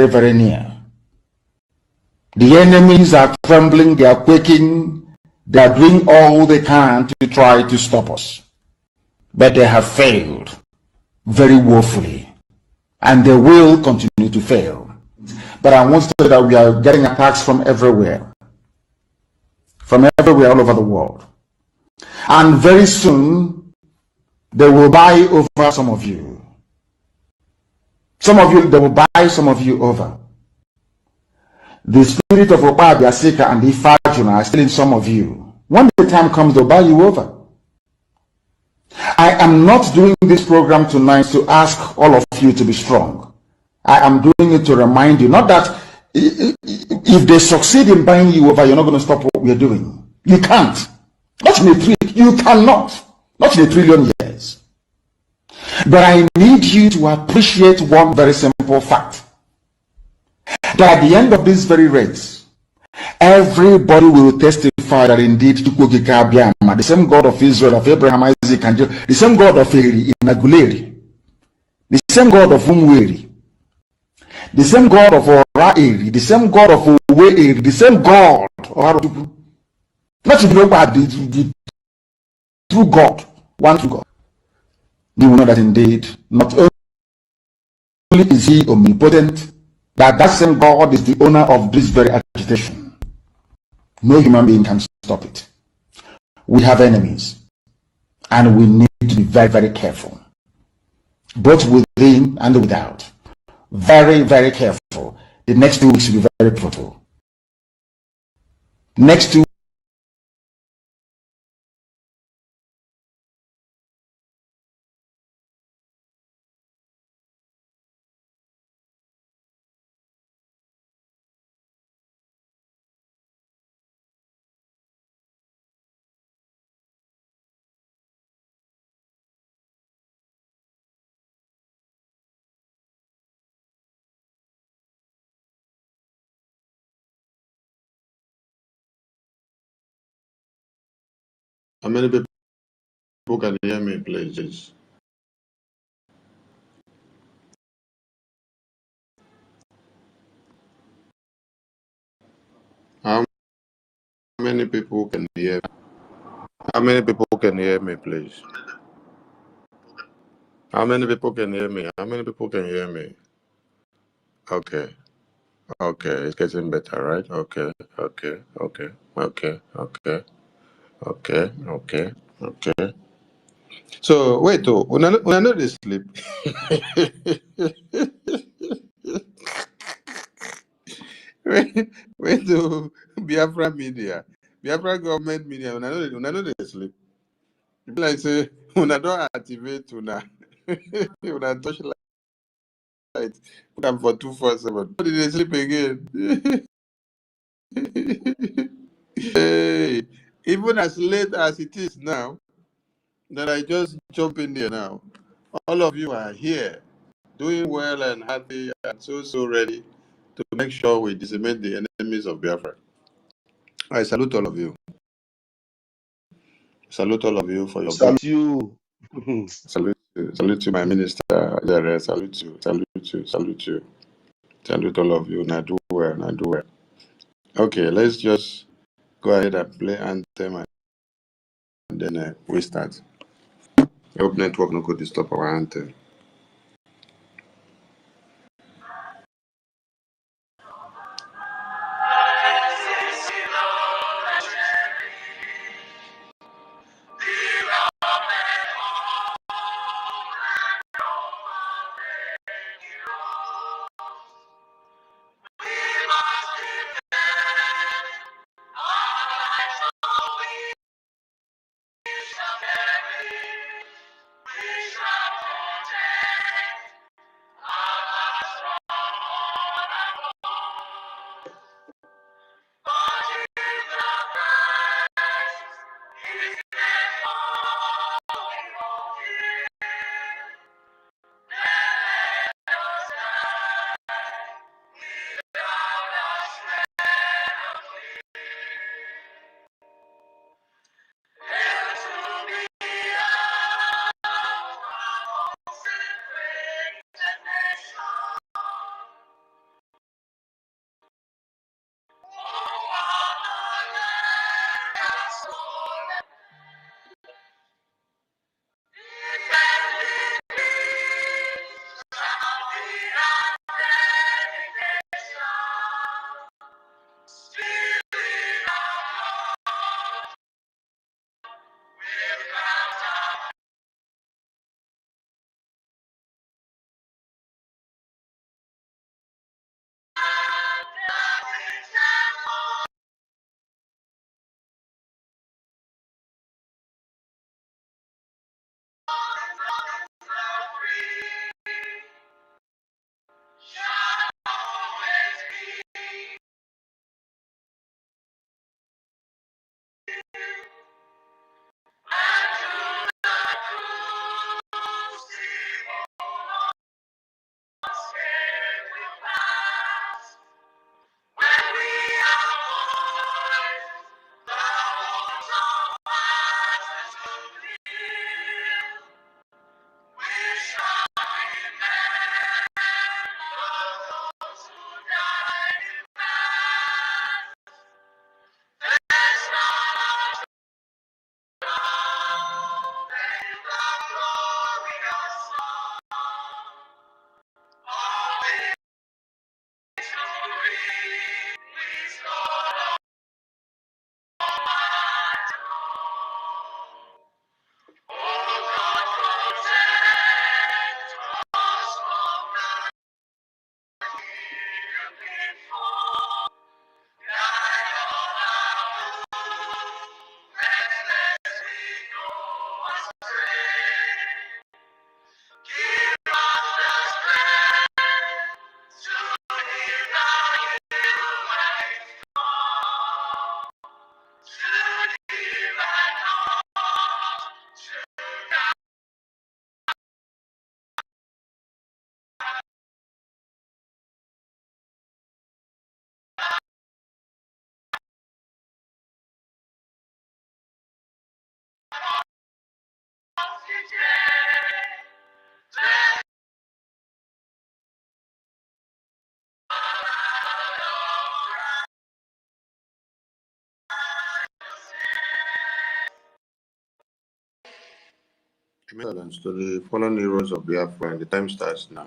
very near. The enemies are trembling, they are quaking, they are doing all they can to try to stop us. But they have failed very woefully, and they will continue to fail. But I want to say that we are getting attacks from everywhere all over the world. And very soon, they will buy over some of you. They will buy some of you over. The spirit of Obabiasika and the Ifajuna are still in some of you. When the time comes, they'll buy you over. I am not doing this program tonight to ask all of you to be strong. I am doing it to remind you, not that if they succeed in buying you over, you're not going to stop what we're doing. You can't. Not in a trillion. You cannot. Not in a trillion years. But I need you to appreciate one very simple fact. That at the end of this very race, everybody will testify that indeed the same God of Israel, of Abraham, Isaac, and Jacob, the same God of Eri in Aguleri, the same God of Umweri, the same God of Ora-Eri, the same God of Owe-Eri, the same God of not to know about the true God, one true God. You will know that indeed, not only is he omnipotent, that same God is the owner of this very agitation. No human being can stop it. We have enemies, and we need to be very, very careful, both within and without. Very, very careful. The next 2 weeks will be very pivotal. Next 2 How many people can hear me, please? How many people can hear me? How many people can hear me, please? How many people can hear me? How many people can hear me? Okay. Okay, it's getting better, right? Okay. So wait, when I know they sleep. wait to Biafra media, Biafra government media. When I know they sleep. People like say when I don't activate when I touch light, put them for 247. How did they sleep again? Hey, even as late as it is now, that I just jump in there now. All of you are here, doing well and happy and so ready to make sure we decimate the enemies of Biafra. I salute all of you. Salute all of you for your salute you. Salute you, my minister. Salute you. Salute all of you. Now do well. Okay, let's just go ahead and play Anthem and then we start. I hope network no go disturb our Anthem. We shall protect. To the fallen heroes of Biafra, and the time starts now.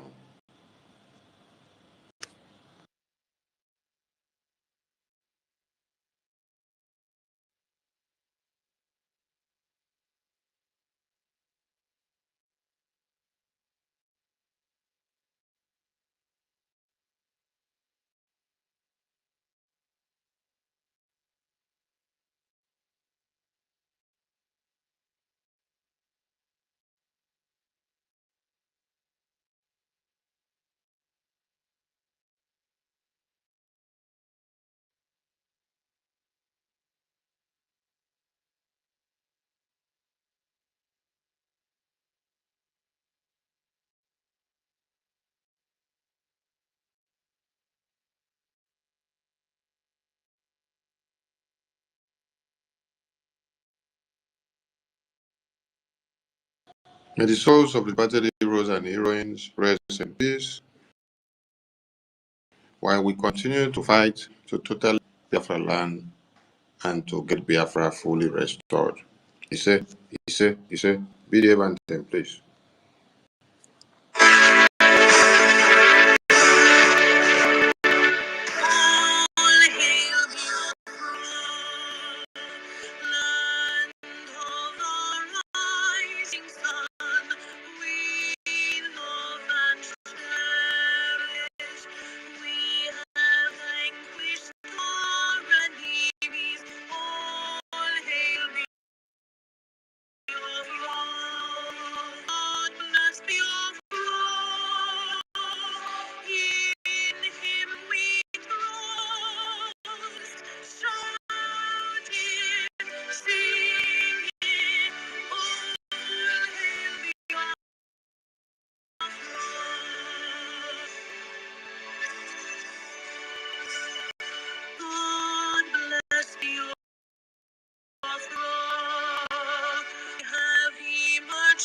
May the souls of the departed heroes and heroines rest in peace, while we continue to fight to totally Biafra land and to get Biafra fully restored. He said, be the Anthem, please.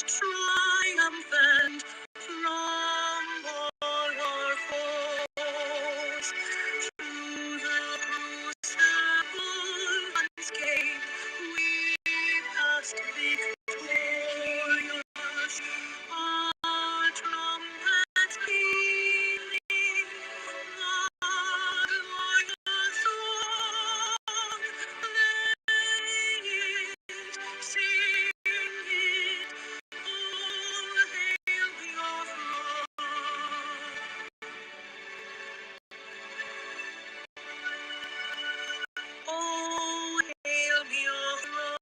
Triumphant from all our foes to the crucible unscathed, we passed victorious. Our trumpets pealing, the glorious song, play it, sing it. Oh, hail Biafra,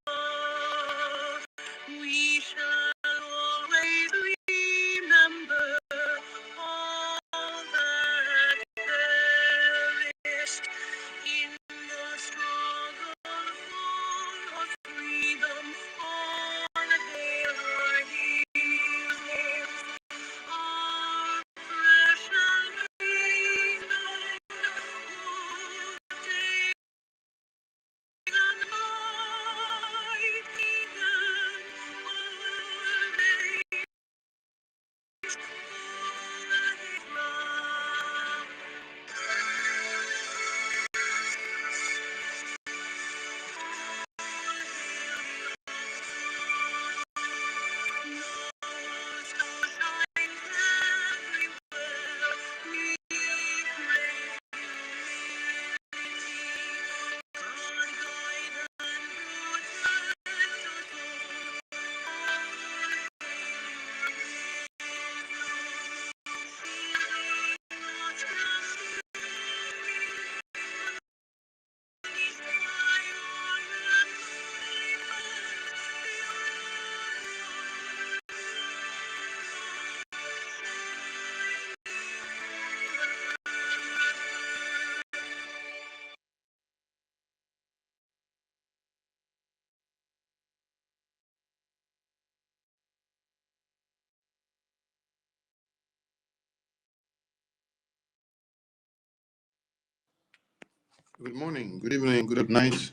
we shall always remember all that perished in the struggle for freedom. On hail our heroes, our precious freedmen, who day and night even always Good morning, good evening, good night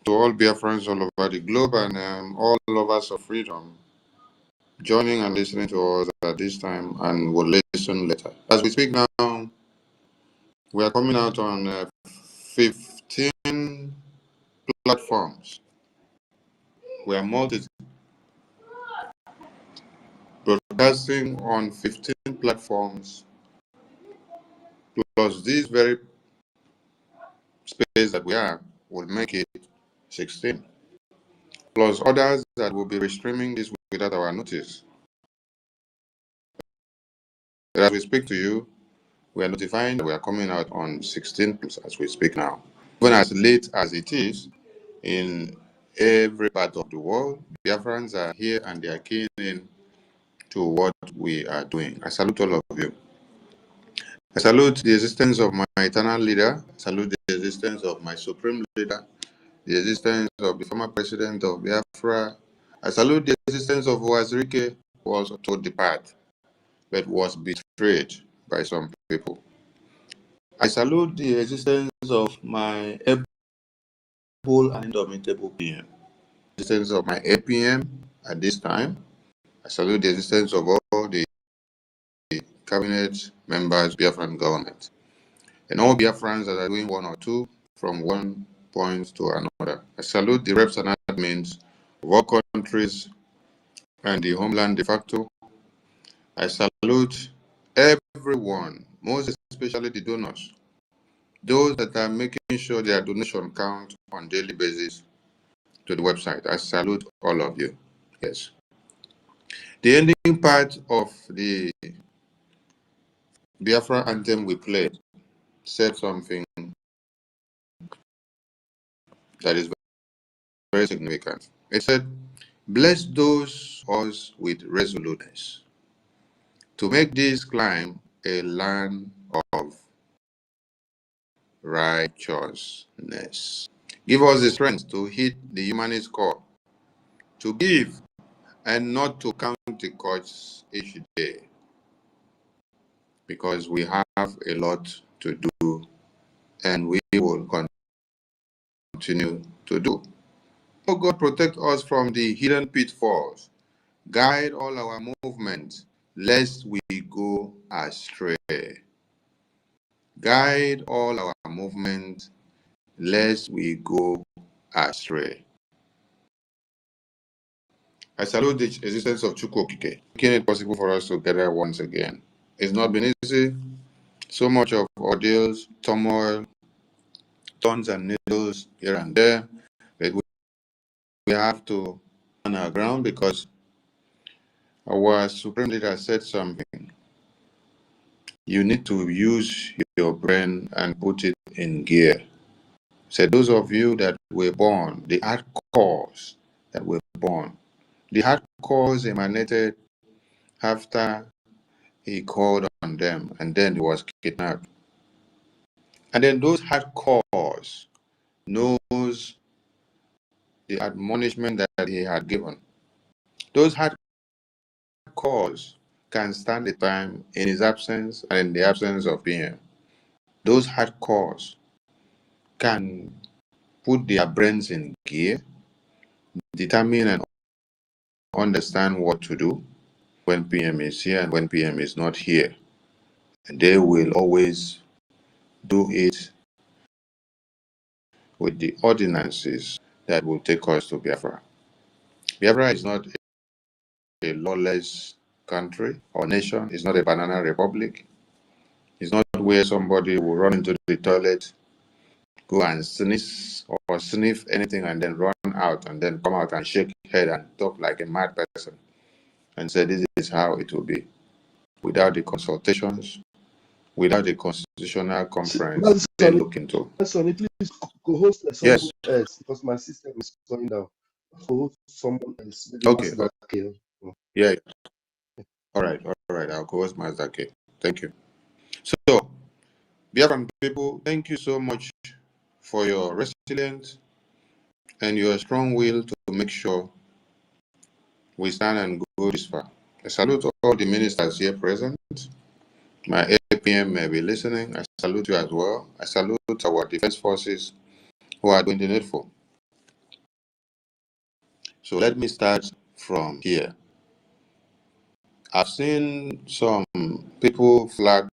to all Biafrans all over the globe and all lovers of freedom. joining and listening to us at this time and will listen later. As we speak now, we are coming out on 15 platforms. We are broadcasting on 15 platforms, plus this very space that we are will make it 16, plus others that will be restreaming this without our notice. As we speak to you, we are notifying that we are coming out on 16 as we speak now. Even as late as it is, in every part of the world, Biafrans are here and they are keying in to what we are doing. I salute all of you. I salute the existence of my eternal leader. I salute the existence of my supreme leader, the existence of the former president of Biafra. I salute the existence of Wazirike, who was to depart, but was betrayed by some people. I salute the existence of my able and indomitable PM. The existence of my APM at this time. I salute the existence of all the cabinet members, Biafran government, and all Biafrans that are doing one or two from one point to another. I salute the reps and admins of all countries and the homeland de facto. I salute everyone, most especially the donors, those that are making sure their donation count on daily basis to the website. I salute all of you. Yes. The ending part of the Biafra anthem we played said something that is very significant. It said, "Bless those us with resoluteness to make this climb a land of righteousness. Give us the strength to hit the humanist core, to give and not to count the costs each day, because we have a lot to do and we will continue to do. Oh God, protect us from the hidden pitfalls. Guide all our movements, lest we go astray. Guide all our movements, lest we go astray." I salute the existence of Chukwokike, making it possible for us to gather once again. It's not been easy. So much of ordeals, turmoil, thorns and needles here and there, but we have to stand our ground because our Supreme Leader said something. You need to use your brain and put it in gear. Said those of you that were born, the hardcores that were born, the hardcores emanated after he called on them and then he was kidnapped. And then those hardcores knows the admonishment that he had given. Those hardcores can stand the time in his absence and in the absence of him. Those hardcores can put their brains in gear, determine and understand what to do when PM is here and when PM is not here. And they will always do it with the ordinances that will take us to Biafra. Biafra is not a lawless country or nation. It's not a banana republic. It's not where somebody will run into the toilet, go and sneeze or sniff anything and then run out and then come out and shake head and talk like a mad person and say this is how it will be. Without the consultations, without the constitutional conference they look into. Sonny, please co-host someone Yes. else because my system is going down. Co-host someone else. Okay. Okay. Yeah. All right. I'll co-host Mazda K. Thank you. So, Biafran people, thank you so much for your resilience and your strong will to make sure we stand and go this far. I salute all the ministers here present. My APM may be listening. I salute you as well. I salute our defense forces who are doing the needful. So let me start from here. I've seen some people flag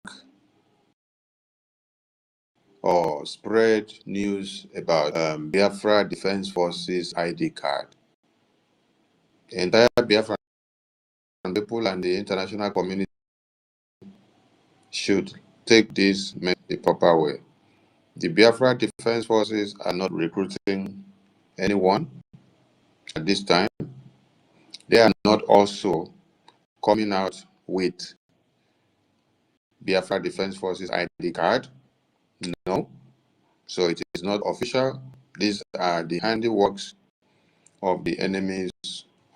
or spread news about Biafra Defense Forces ID card. The entire Biafran people and the international community should take this the proper way. The Biafra Defense Forces are not recruiting anyone at this time. They are not also coming out with Biafra Defense Forces ID card. No. So it is not official. These are the handiworks of the enemies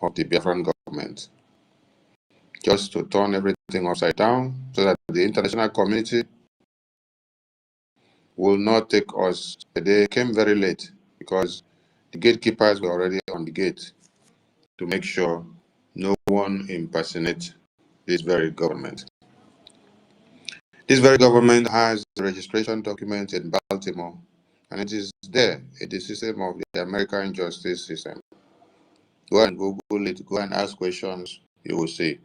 of the Biafran government, just to turn everything upside down so that the international community will not take us. They came very late because the gatekeepers were already on the gate to make sure no one impersonates this very government. This very government has a registration document in Baltimore, and it is there in the system of the American justice system. Go and Google it, go and ask questions, you will see.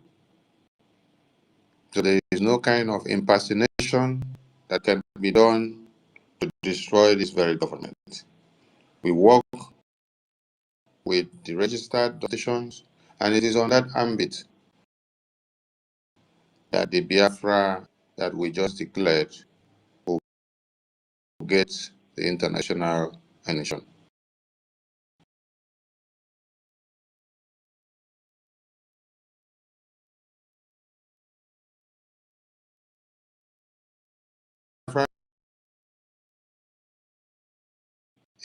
So there is no kind of impersonation that can be done to destroy this very government. We work with the registered stations, and it is on that ambit that the Biafra that we just declared will get the international attention.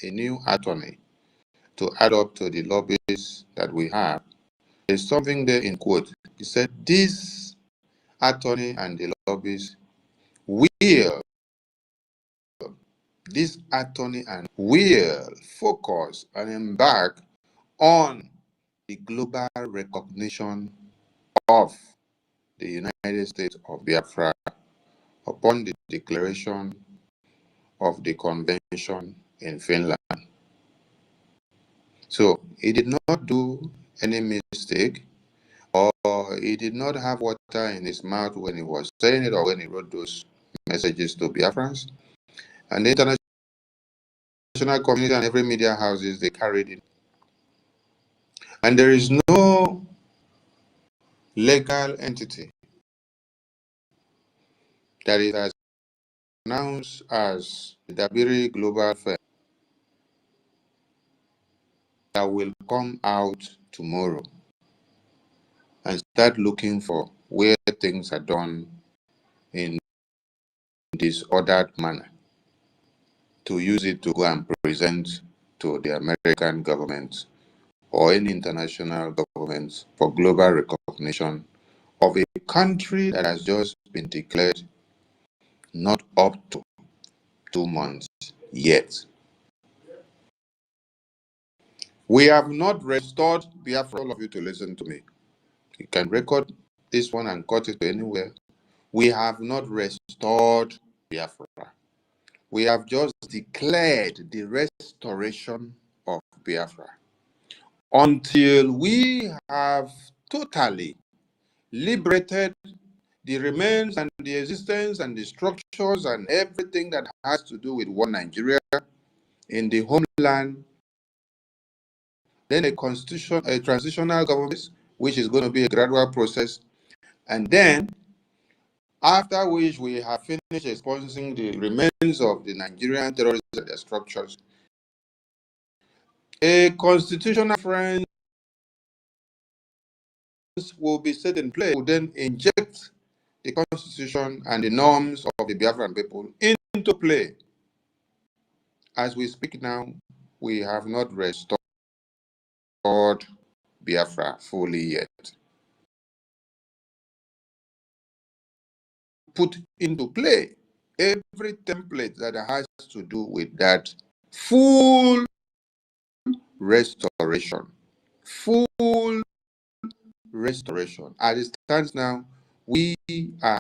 A new attorney to add up to the lobbies that we have. There's something there in quote. He said, this attorney and the lobbies will, this attorney and will focus and embark on the global recognition of the United States of Biafra upon the declaration of the convention in Finland. So he did not do any mistake, or he did not have water in his mouth when he was saying it or when he wrote those messages to Biafrans. And the international community and every media houses, they carried it. And there is no legal entity that is as announced as the Dabiri Global Fair that will come out tomorrow and start looking for where things are done in disordered manner, to use it to go and present to the American government or any international government for global recognition of a country that has just been declared not up to 2 months yet. We have not restored Biafra. All of you to listen to me. You can record this one and cut it to anywhere. We have not restored Biafra. We have just declared the restoration of Biafra until we have totally liberated the remains and the existence and the structures and everything that has to do with one Nigeria in the homeland. Then a transitional government, which is going to be a gradual process. And then, after which we have finished expunging the remains of the Nigerian terrorists and their structures, a constitutional friend will be set in place, will then inject the constitution and the norms of the Biafran people into play. As we speak now, we have not restored Biafra fully yet. Put into play every template that has to do with that full restoration. Full restoration. As it stands now, we are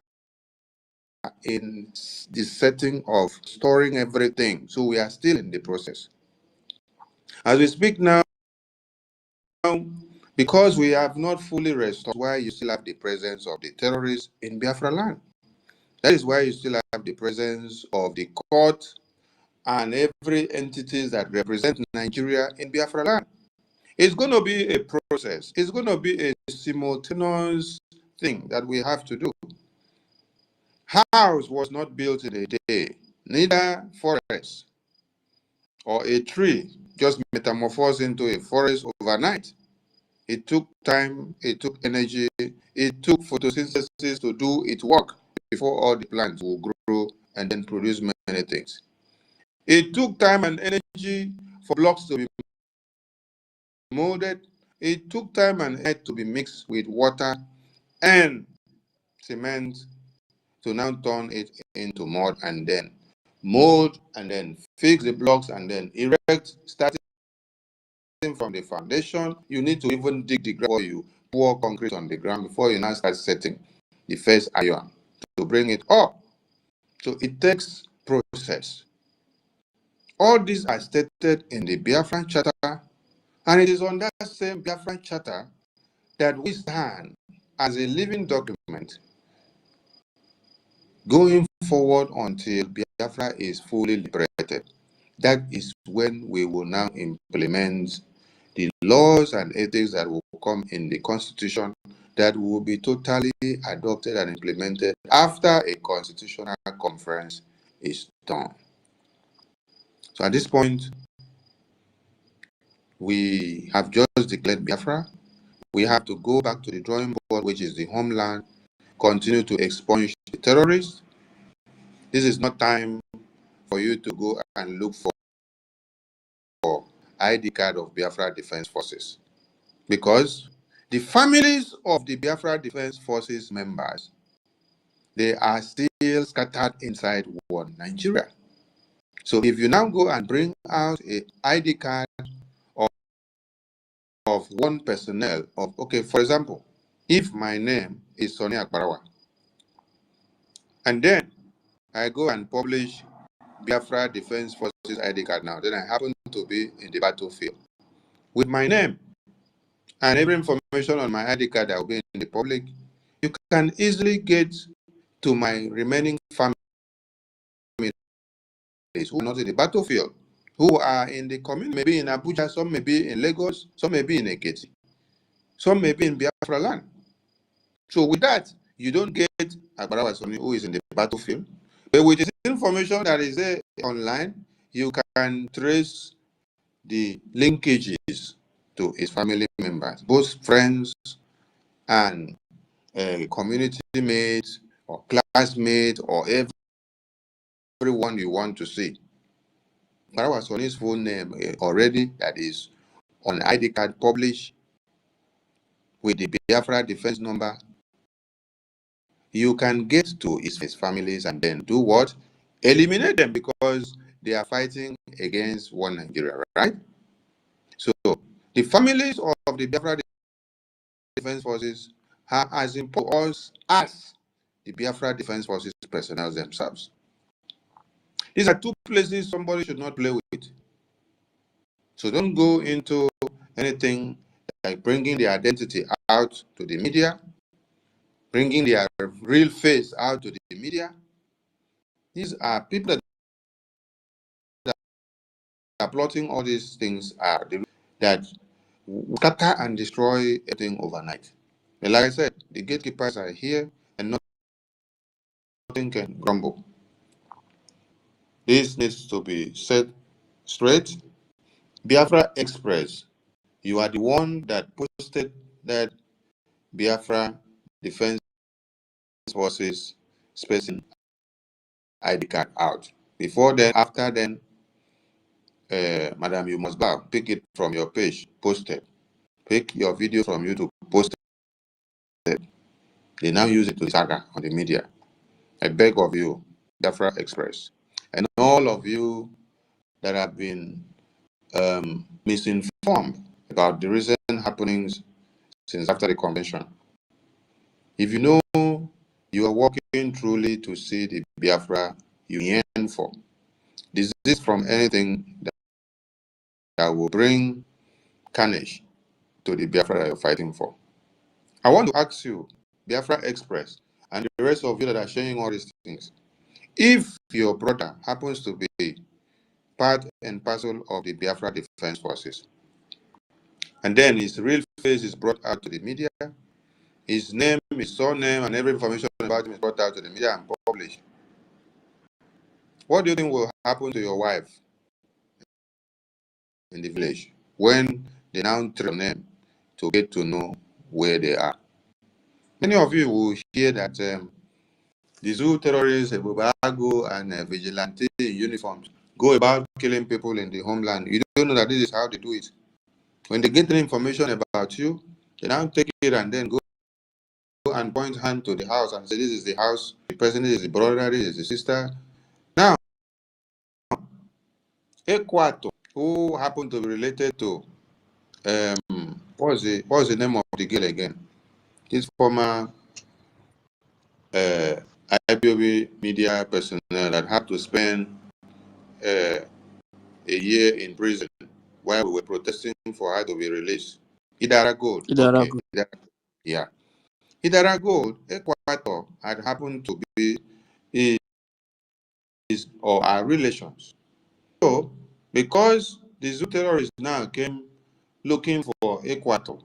in the setting of storing everything. So we are still in the process. As we speak now, Because we have not fully restored, why you still have the presence of the terrorists in Biafra land. That is why you still have the presence of the court and every entities that represent Nigeria in Biafra land. It's going to be a process. It's going to be a simultaneous thing that we have to do. House was not built in a day, neither forest or a tree just metamorphosed into a forest overnight. It took time, it took energy, it took photosynthesis to do its work before all the plants will grow and then produce many things. It took time and energy for blocks to be molded. It took time and energy to be mixed with water and cement to now turn it into mud and then mold and then fix the blocks and then erect, starting from the foundation. You need to even dig the ground before you pour concrete on the ground, before you now start setting the first iron to bring it up. So it takes process. All these are stated in the Biafran Charter, and it is on that same Biafran Charter that we stand as a living document going forward until Biafra is fully liberated. That is when we will now implement the laws and ethics that will come in the Constitution that will be totally adopted and implemented after a constitutional conference is done. So at this point, we have just declared Biafra. We have to go back to the drawing board, which is the homeland, continue to expunge the terrorists. This is not time for you to go and look for ID card of Biafra Defense Forces, because the families of the Biafra Defense Forces members, they are still scattered inside one Nigeria. So if you now go and bring out a ID card of one personnel of, okay, for example, if my name is Sonny Akbarawa, and then I go and publish Biafra Defense Forces ID card now, then I happen to be in the battlefield with my name and every information on my ID card that will be in the public, you can easily get to my remaining families who are not in the battlefield, who are in the community, maybe in Abuja, some may be in Lagos, some may be in Ekiti, some may be in Biafra land. So with that, you don't get Agbarawa Soni who is in the battlefield. But with this information that is there online, you can trace the linkages to his family members, both friends and community mates or classmates or everyone you want to see. Agbarawa Soni's full name already that is on ID card published with the Biafra defense number. You can get to his families and then do what? Eliminate them, because they are fighting against one Nigeria, right? So the families of the Biafra Defense Forces are as important as the Biafra Defense Forces personnel themselves. These are two places somebody should not play with. So don't go into anything like bringing their identity out to the media, bringing their real face out to the media. These are people that are plotting all these things that scatter and destroy everything overnight. And like I said, the gatekeepers are here and nothing can grumble. This needs to be set straight. Biafra Express, you are the one that posted that Biafra Defense Forces spacing ID card out. Before then, after then, madam, you must bow. Pick it from your page, post it. Pick your video from YouTube, post it. They now use it to saga on the media. I beg of you, Biafra Express, and all of you that have been misinformed about the recent happenings since after the convention. If you know you are working truly to see the Biafra you yearn for, desist from anything that will bring carnage to the Biafra that you're fighting for. I want to ask you, Biafra Express, and the rest of you that are sharing all these things, if your brother happens to be part and parcel of the Biafra Defense Forces, and then his real face is brought out to the media, his name, his surname, and every information about him is brought out to the media and published, what do you think will happen to your wife in the village when they now trace your name to get to know where they are? Many of you will hear that the zoo terrorists, Bubago, and vigilante in uniforms go about killing people in the homeland. You don't know that this is how they do it. When they get the information about you, they now take it and then go and point hand to the house and say, this is the house, the person, this is the brother, this is the sister. Now, Ekwato, who happened to be related to, what's the name of the girl again? His former IPOB media personnel that had to spend a year in prison while we were protesting for her to be released. Idara Gold. Okay. Yeah. Idara Gold, Ekwato had happened to be his or our relations. So, because the zoo terrorists now came looking for Ekwato,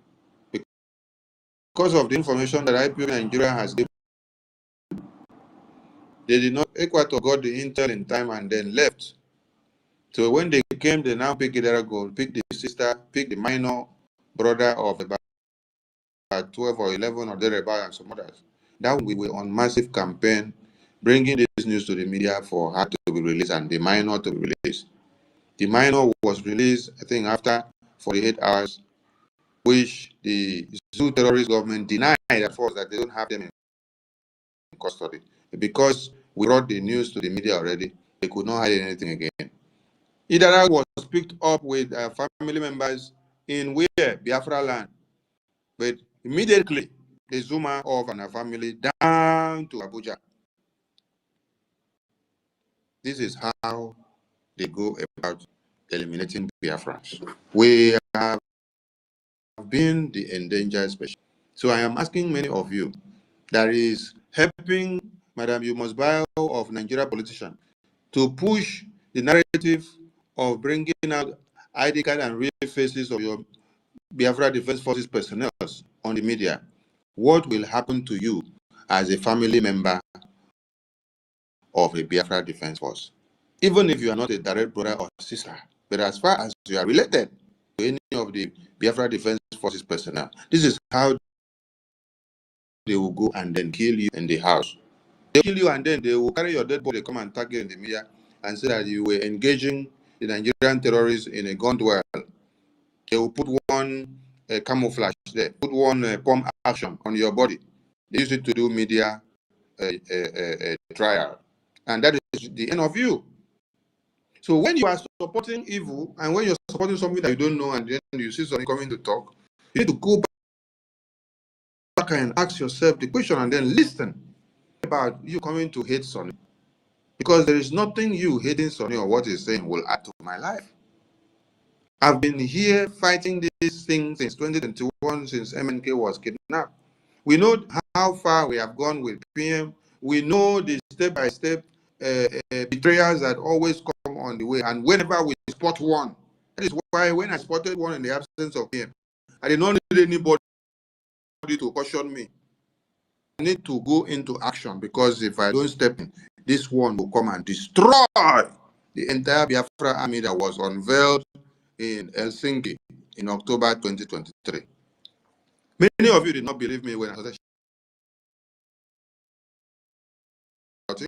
because of the information that IPO Nigeria has given, they did not, Ekwato got the intel in time and then left. So when they came, they now picked Idara Gold, picked the sister, picked the minor brother of about 12 or 11 or thereabout and some others. That we were on massive campaign, bringing this news to the media for her to be released and the minor to be released. The minor was released, I think, after 48 hours, which the zoo terrorist government denied at first that they don't have them in custody. Because we brought the news to the media already, they could not hide anything again. Idara was picked up with family members in where? Biafra land. But immediately, they zoom out of and her family down to Abuja. This is how they go about eliminating Biafrans. We have been the endangered species. So I am asking many of you that is helping Madam You Must Buy of Nigeria politician to push the narrative of bringing out ID card and real faces of your Biafra Defense Forces personnel on the media. What will happen to you as a family member of a Biafra Defense Force? Even if you are not a direct brother or sister, but as far as you are related to any of the Biafra Defense Forces personnel, this is how they will go and then kill you in the house. They kill you and then they will carry your dead body, come and tag you in the media and say that you were engaging the Nigerian terrorists in a gun duel. They will put one camouflage there, put one pump action on your body. They use it to do media trial. And that is the end of you. So when you are supporting evil and when you're supporting something that you don't know and then you see something coming to talk, you need to go back and ask yourself the question and then listen about you coming to hate Sonny. Because there is nothing you hating Sonny or what he's saying will add to my life. I've been here fighting this thing since 2021, since MNK was kidnapped. We know how far we have gone with PM. We know the step-by-step betrayals that always come on the way. And whenever we spot one, that is why when I spotted one in the absence of PM, I did not need anybody to caution me. I need to go into action because if I don't step in, this one will come and destroy the entire Biafra army that was unveiled in Helsinki in October 2023. Many of you did not believe me when I started shouting.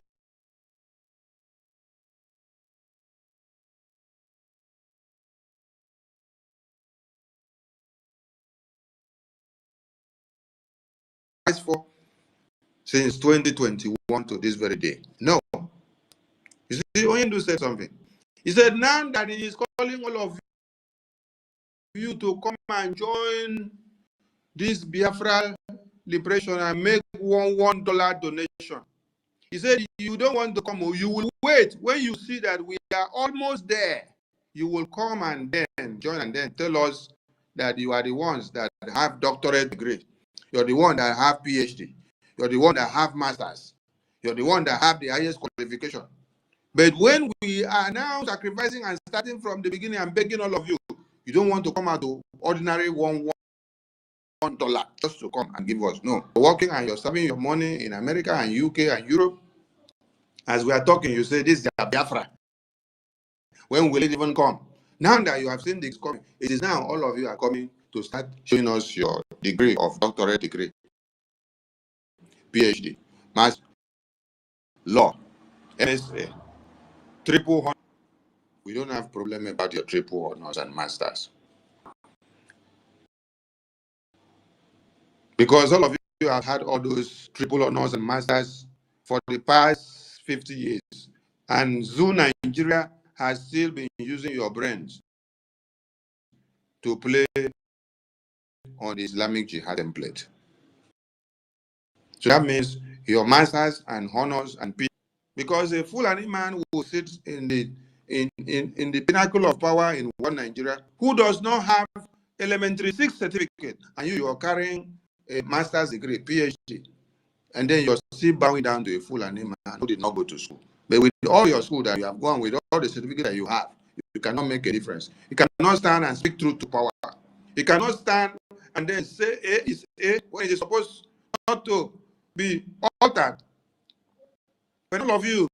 For since 2021 to this very day. No. You see, Onyendu said something. He said, now that he is calling all of you to come and join this Biafra liberation and make $1 donation. He said, you don't want to come, you will wait. When you see that we are almost there, you will come and then join and then tell us that you are the ones that have doctorate degree. You're the one that have PhD. You're the one that have masters. You're the one that have the highest qualification. But when we are now sacrificing and starting from the beginning and begging all of you, you don't want to come out to ordinary $1 just to come and give us. No. You're working and you're saving your money in America and UK and Europe. As we are talking, you say this is Biafra. When will it even come? Now that you have seen this coming, it is now all of you are coming to start showing us your degree of doctorate degree, PhD, master, law, MSA, triple honors. We don't have problem about your triple honors and masters. Because all of you have had all those triple honors and masters for the past 50 years. And Zoo Nigeria has still been using your brains to play on the Islamic Jihad template. So that means your masters and honors and peace. Because a Fulani man who sits in the pinnacle of power in one Nigeria, who does not have elementary 6 certificate, and you are carrying a master's degree, PhD, and then you're still bowing down to a Fulani man who did not go to school. But with all your school that you have gone, with all the certificate that you have, you cannot make a difference. You cannot stand and speak truth to power. You cannot stand and then say A is A when it is supposed not to be altered. When all of you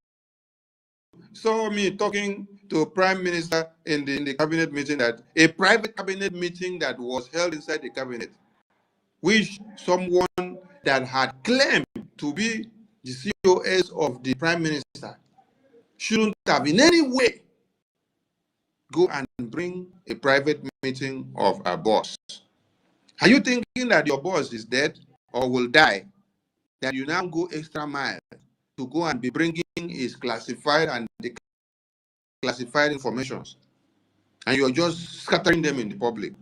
saw me talking to Prime Minister in the cabinet meeting, that a private cabinet meeting that was held inside the cabinet, which someone that had claimed to be the COS of the Prime Minister shouldn't have in any way go and bring a private meeting of a boss. Are you thinking that your boss is dead or will die, that you now go extra mile to go and be bringing his classified and declassified informations, and you're just scattering them in the public?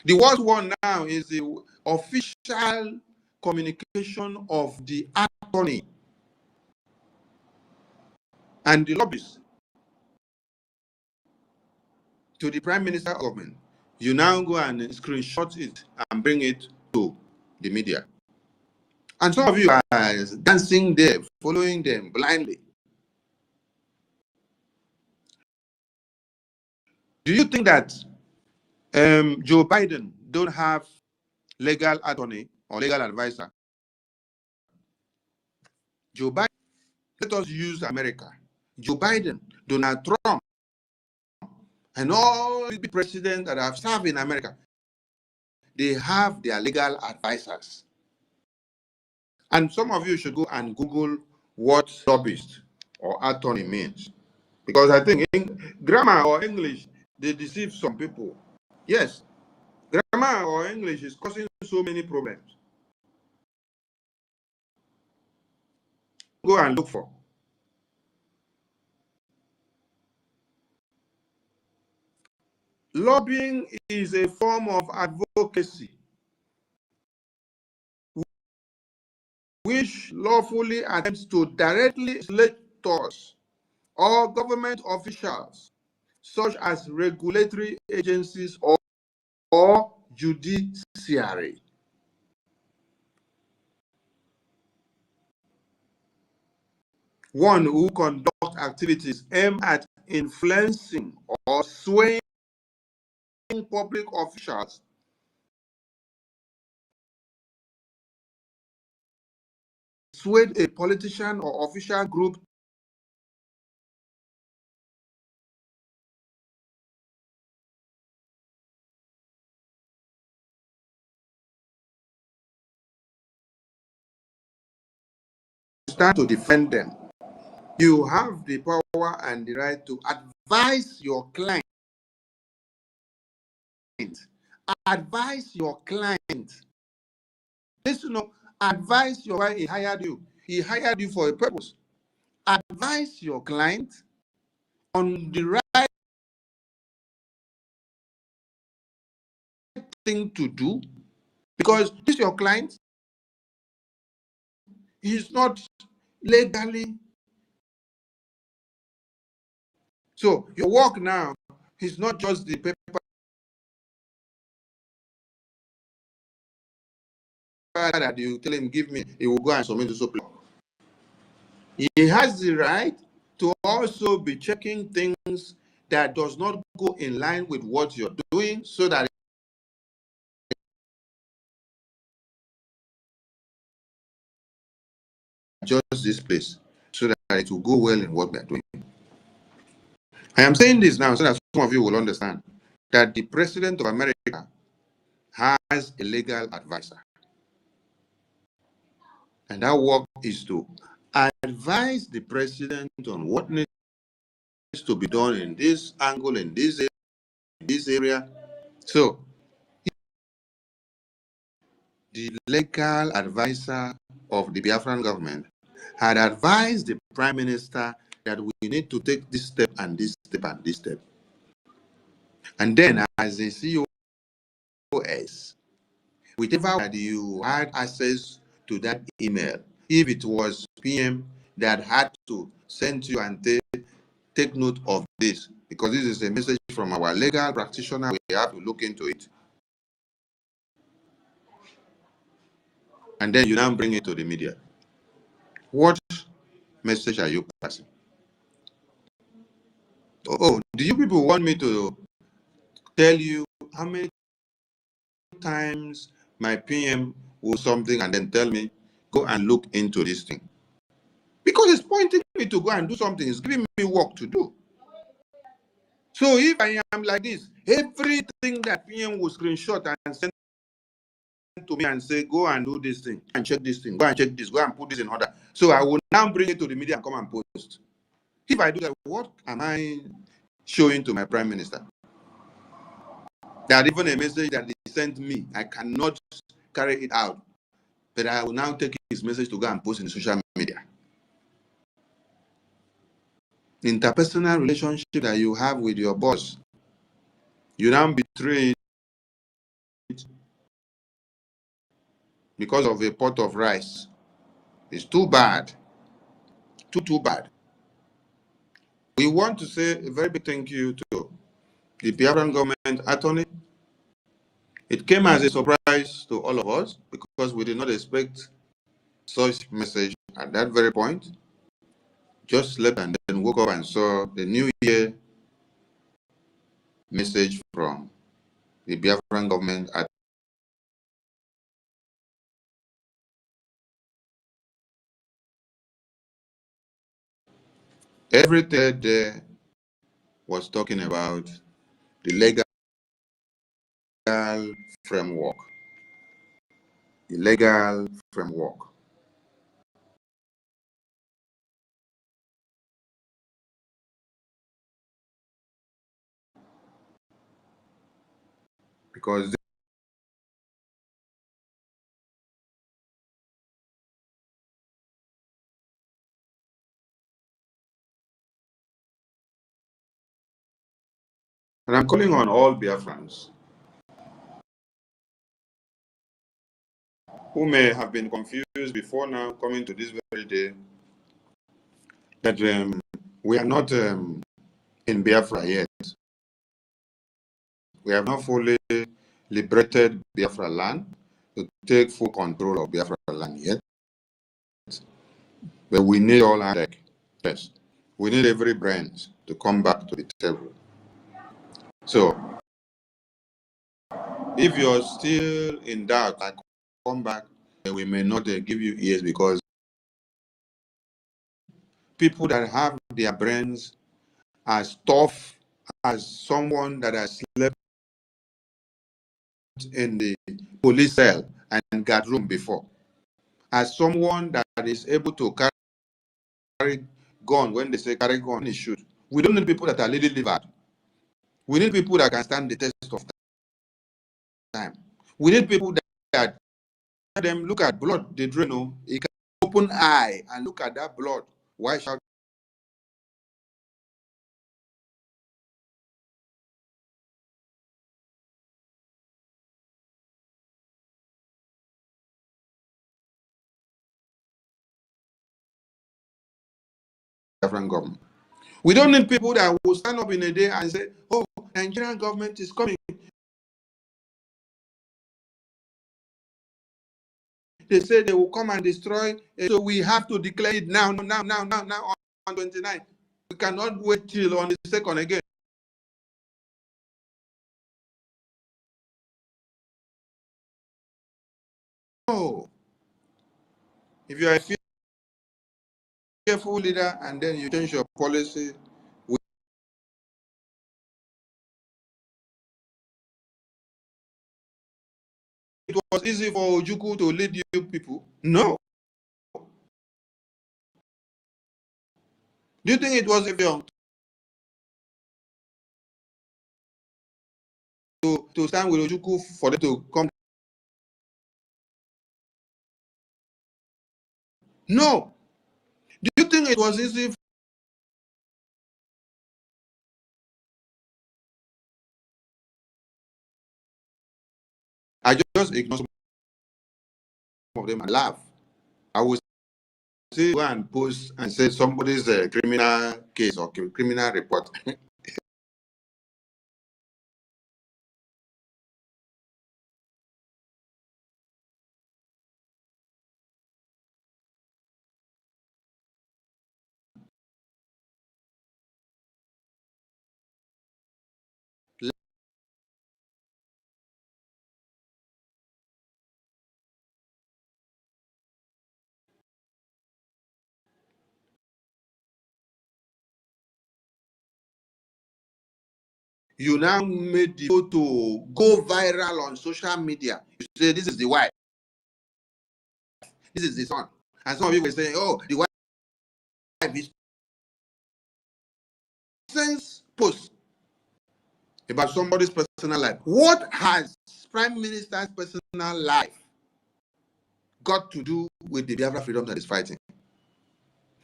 The worst one now is the official communication of the attorney and the lobbyists to the Prime Minister government. You now go and screenshot it and bring it to the media. And some of you are dancing there, following them blindly. Do you think that Joe Biden don't have legal attorney or legal advisor? Joe Biden, let us use America. Joe Biden, Donald Trump, and all the presidents that have served in America, they have their legal advisors. And some of you should go and Google what lobbyist or attorney means. Because I think in grammar or English, they deceive some people. Yes, grammar or English is causing so many problems. Go and look for. Lobbying is a form of advocacy which lawfully attempts to directly legislators or government officials, such as regulatory agencies or judiciary. One who conducts activities aimed at influencing or swaying public officials swayed a politician or official group to stand to defend them. You have the power and the right to advise your client. Advise your client. Listen up. Advise your why he hired you. He hired you for a purpose. Advise your client on the right thing to do, because this your client is not legally. So your work now is not just the paper that you tell him, give me, he will go and submit to supply. He has the right to also be checking things that does not go in line with what you're doing, so that just this place, so that it will go well in what we are doing. I am saying this now so that some of you will understand that the President of America has a legal advisor. And that work is to advise the President on what needs to be done in this angle, in this area. So, the legal advisor of the Biafran government had advised the Prime Minister that we need to take this step and this step and this step. And then, as the COS, whichever that you had access to that email, if it was PM that had to send you and take note of this, because this is a message from our legal practitioner, we have to look into it. And then you now bring it to the media. What message are you passing? Oh, do you people want me to tell you how many times my PM will something and then tell me, go and look into this thing? Because it's pointing me to go and do something. It's giving me work to do. So if I am like this, everything that PM will screenshot and send to me and say, go and do this thing, and check this thing, go and check this, go and put this in order. So I will now bring it to the media and come and post. If I do that, what am I showing to my Prime Minister? That even a message that he sent me, I cannot carry it out. But I will now take his message to go and post in social media. Interpersonal relationship that you have with your boss, you now betray it because of a pot of rice. It's too bad. Too bad. We want to say a very big thank you to the Biafran government attorney. It came as a surprise to all of us because we did not expect such message at that very point. Just slept and then woke up and saw the New Year message from the Biafran government. Everything there was talking about the legal framework. The legal framework. Because and I'm calling on all Biafrans who may have been confused before now coming to this very day that we are not in Biafra yet. We have not fully liberated Biafra land to take full control of Biafra land yet. But we need all our deck. Yes. We need every brain to come back to the table. So, if you're still in doubt, I come back, we may not give you ears because people that have their brains as tough as someone that has slept in the police cell and guard room before, as someone that is able to carry gun when they say carry gun, he shoot. We don't need people that are lily livered. We need people that can stand the test of time. We need people that them look at blood, they drain. No, he can open eye and look at that blood. Why shout? Government. We don't need people that will stand up in a day and say, oh, Nigerian government is coming. they say they will come and destroy. So we have to declare it now on 29th. We cannot wait till on the 2nd again. No. If you are a fearful leader and then you change your policy, it was easy for Ojukwu to lead you people. No. Do you think it was easy to stand with Ojukwu for them to come? No. Do you think it was easy? I just ignore some of them and laugh. I will say, go and post and say somebody's criminal case or criminal report. You now made the photo go viral on social media. You say, this is the wife. This is the son. And some of you were saying, oh, the wife is sense post about somebody's personal life. What has Prime Minister's personal life got to do with the Biafra freedom that is fighting?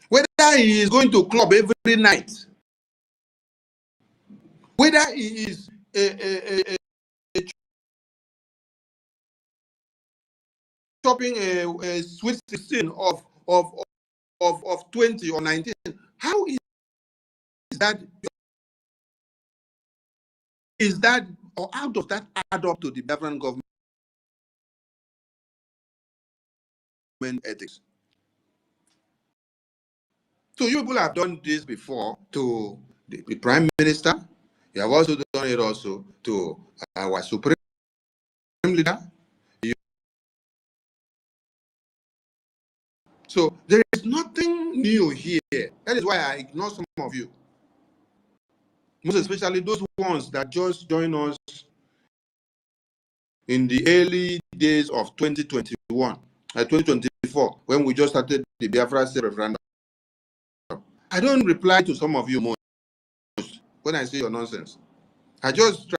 Whether he is going to club every night, whether he is a chopping a sweet 16 of 20 or 19, how is that? Is that, or how does that add up to the Biafran government ethics? So you people have done this before to the Prime Minister. You have also done it also to our Supreme Leader. So there is nothing new here. That is why I ignore some of you. Most especially those ones that just joined us in the early days of 2024, when we just started the Biafra referendum. I don't reply to some of you most when I say your nonsense. I just try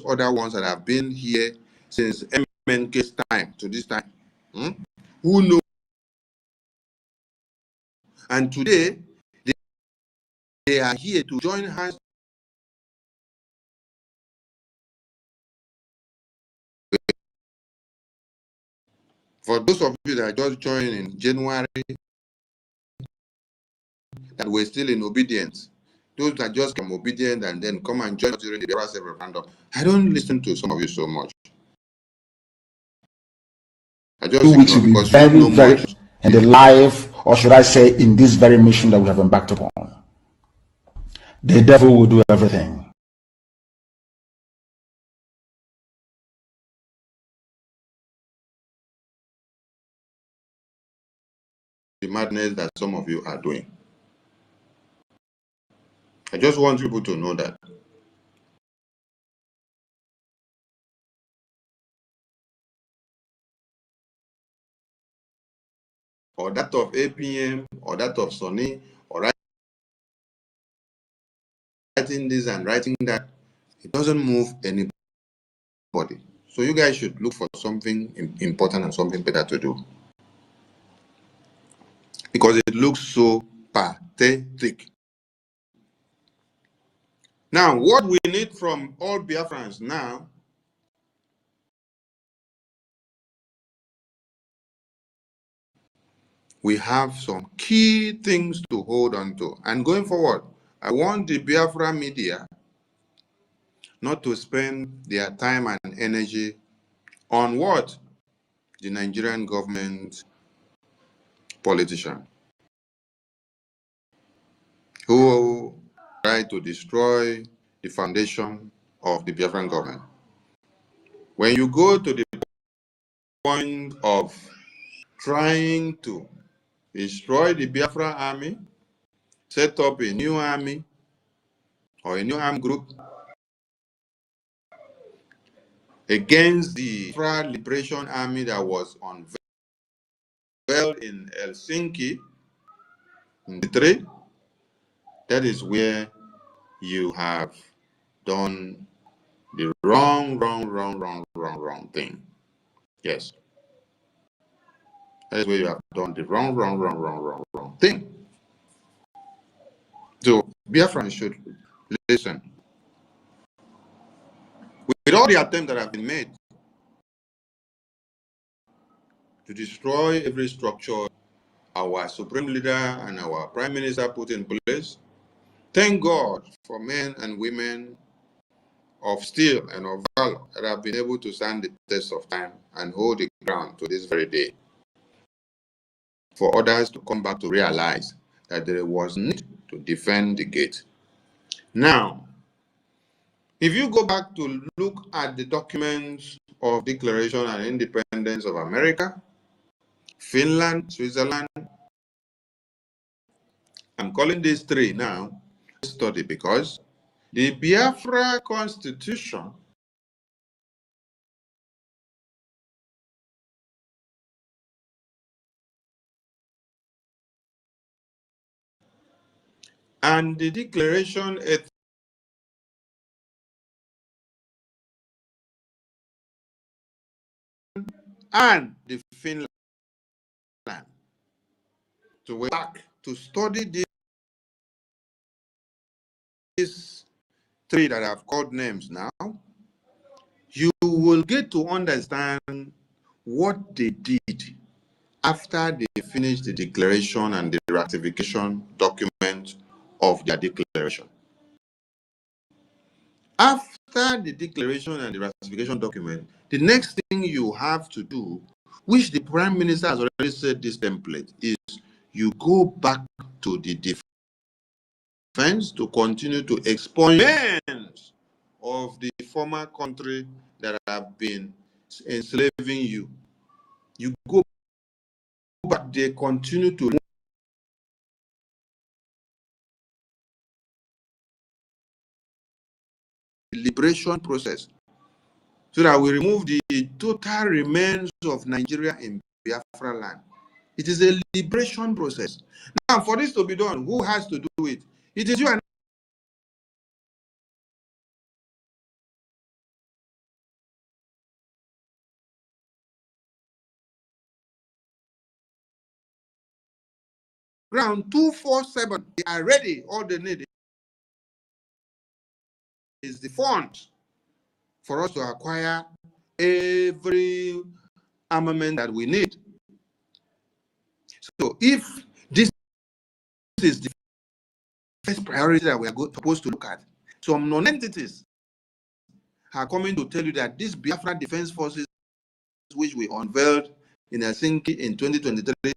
other ones that have been here since MNK's time to this time. Who know? And today, they are here to join hands. For those of you that just joined in January, that were still in obedience, those that just come obedient and then come and join us during the Biafra referendum, I don't listen to some of you so much. I just which will be very, very in the life, or should I say, in this very mission that we have embarked upon. The devil will do everything. The madness that some of you are doing. I just want people to know that. Or that of APM, or that of Sonny, or writing this and writing that, it doesn't move anybody. So you guys should look for something important and something better to do. Because it looks so pathetic. Now, what we need from all Biafrans now we have some key things to hold on to. And going forward, I want the Biafra media not to spend their time and energy on what? The Nigerian government politician who try to destroy the foundation of the Biafran government. When you go to the point of trying to destroy the Biafra army, set up a new army or a new armed group against the Biafra Liberation Army that was unveiled in Helsinki in the trade, that is where you have done the wrong thing. Yes. That is where you have done the wrong thing. So Biafrans should listen. With all the attempts that have been made to destroy every structure our supreme leader and our prime minister put in place, thank God for men and women of steel and of valor that have been able to stand the test of time and hold the ground to this very day. For others to come back to realize that there was need to defend the gate. Now, if you go back to look at the documents of Declaration and Independence of America, Finland, Switzerland, I'm calling these three now study because the Biafra Constitution and the Declaration and the Finland to go back to study these three that I've called names now, you will get to understand what they did after they finished the declaration and the ratification document of their declaration. After the declaration and the ratification document, the next thing you have to do, which the Prime Minister has already said this template, is you go back to the defense to continue to expose of the former country that have been enslaving you. You go back there, continue to liberation process so that we remove the total remains of Nigeria in Biafra land. It is a liberation process. Now, for this to be done, who has to do it? It is you and ground 247. They are ready. All they need is the funds for us to acquire every armament that we need. So if this is the first priority that we are supposed to look at, some non-entities are coming to tell you that these Biafra Defense Forces, which we unveiled in Helsinki in 2023,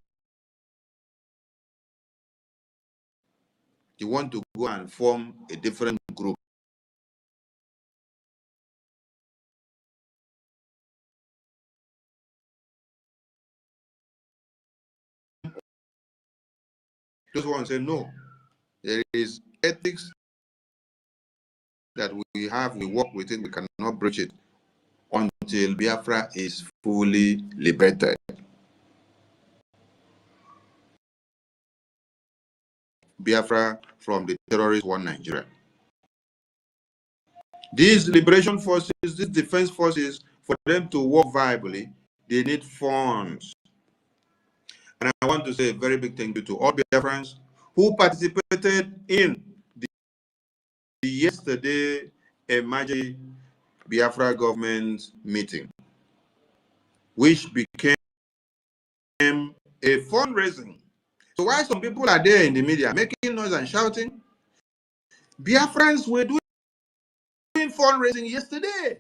they want to go and form a different group. Those ones say no. There is ethics that we have, we work with it, we cannot breach it until Biafra is fully liberated. Biafra from the terrorist one Nigeria. These liberation forces, these defense forces, for them to work viably, they need funds. And I want to say a very big thank you to all Biafrans who participated in the yesterday emergency Biafra government meeting, which became a fundraising. So while some people are there in the media making noise and shouting, Biafrans were doing fundraising yesterday.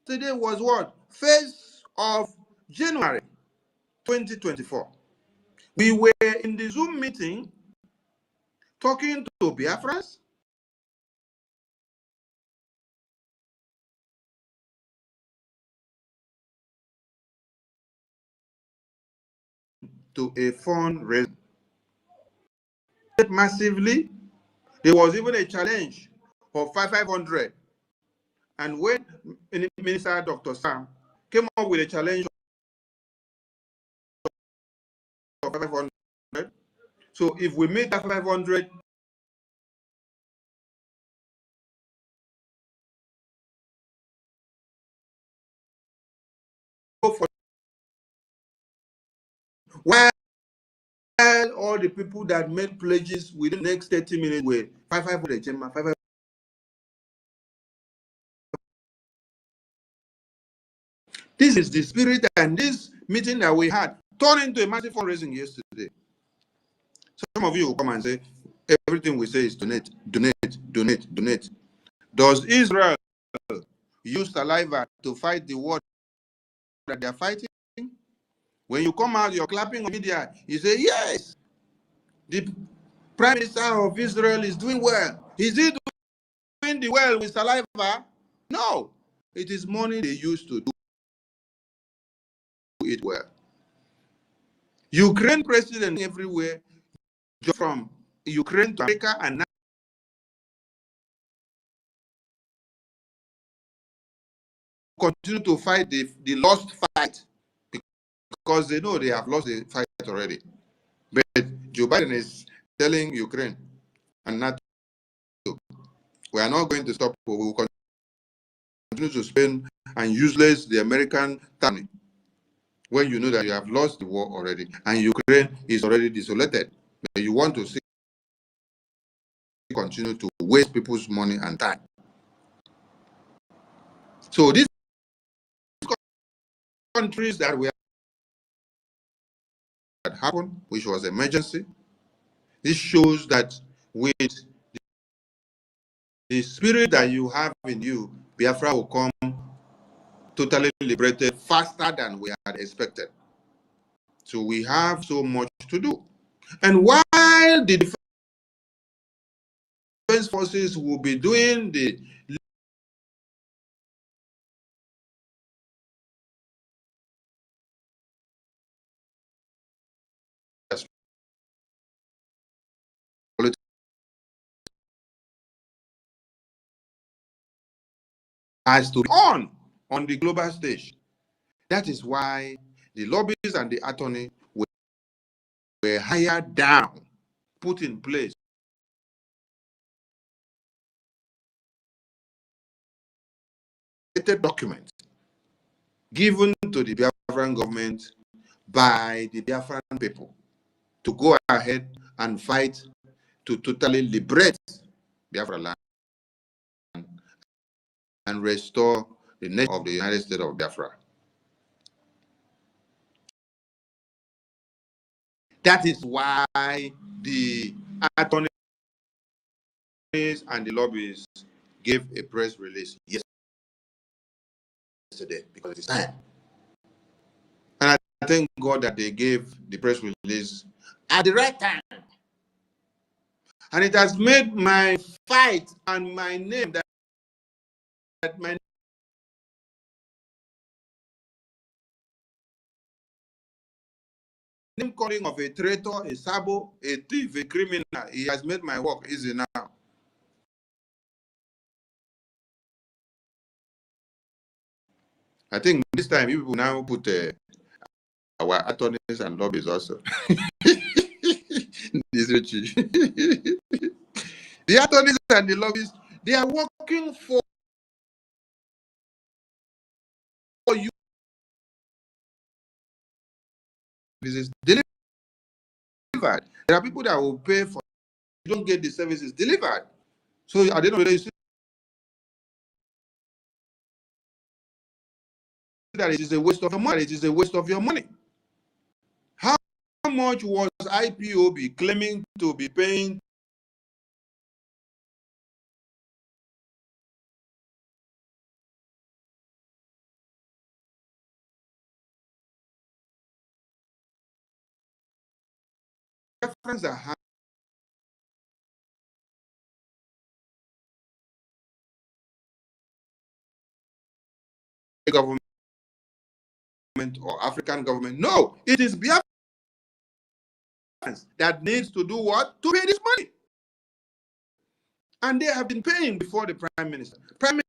Today was what? 1st of January 2024. We were in the Zoom meeting talking to Biafras, to a fundraising massively. There was even a challenge of 500. And when Minister Dr. Sam came up with a challenge of 500, so if we make that 500, while all the people that made pledges within the next 30 minutes were 500, This is the spirit, and this meeting that we had turned into a massive fundraising yesterday. Some of you will come and say, everything we say is donate, donate, donate, donate. Does Israel use saliva to fight the war that they are fighting? When you come out, you're clapping on media, you say, yes, the Prime Minister of Israel is doing well. Is he doing the well with saliva? No. It is money they use to do it well. Ukraine president everywhere, from Ukraine to America, and now continue to fight the lost fight, because they know they have lost the fight already. But Joe Biden is telling Ukraine and NATO, we are not going to stop. We will continue to spend and useless the American army, when you know that you have lost the war already and Ukraine is already desolated. But you want to see continue to waste people's money and time. So these countries that we had happened, which was emergency, this shows that with the spirit that you have in you, Biafra will come totally liberated faster than we had expected. So we have so much to do. And while the defense forces will be doing the has to be on the global stage. That is why the lobbies and the attorney were hired down, put in place documents given to the Biafran government by the Biafran people to go ahead and fight to totally liberate Biafra land and restore the nation of the United States of Biafra. That is why the attorneys and the lobbies gave a press release yesterday, because it's time. And I thank God that they gave the press release at the right time. And it has made my fight and my name, that my name calling of a traitor, a sabo, a thief, a criminal, he has made my work easy now. I think this time you will now put our attorneys and lobbies also. The attorneys and the lobbies, they are working for you. Services delivered. There are people that will pay for, you don't get the services delivered. So at the end of the day, you see that it is a waste of your money. It is a waste of your money. How much was IPOB claiming to be paying Biafrans that have government or African government. No, it is Biafrans that needs to do what? To pay this money. And they have been paying before the Prime Minister. Prime Minister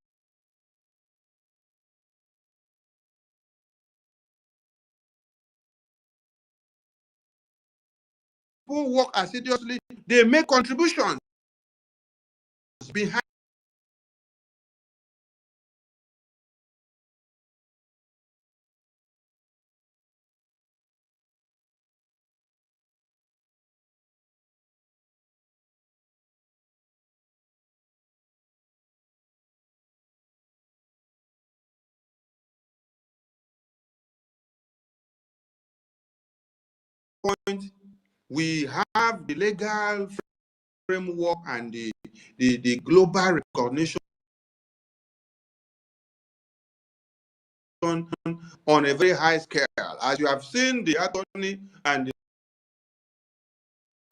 who work assiduously, they make contributions behind point. We have the legal framework and the global recognition on a very high scale. As you have seen, the attorney and the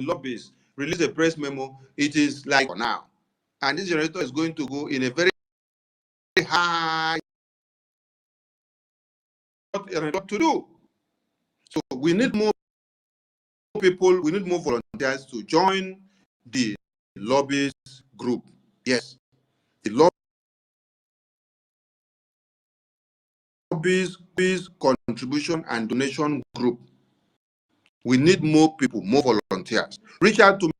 lobbyists release a press memo. It is like for now. And this generator is going to go in a very high what to do. So we need more people, we need more volunteers to join the lobbyist group. Yes, the lobbyist contribution and donation group. We need more people, more volunteers. Reach out to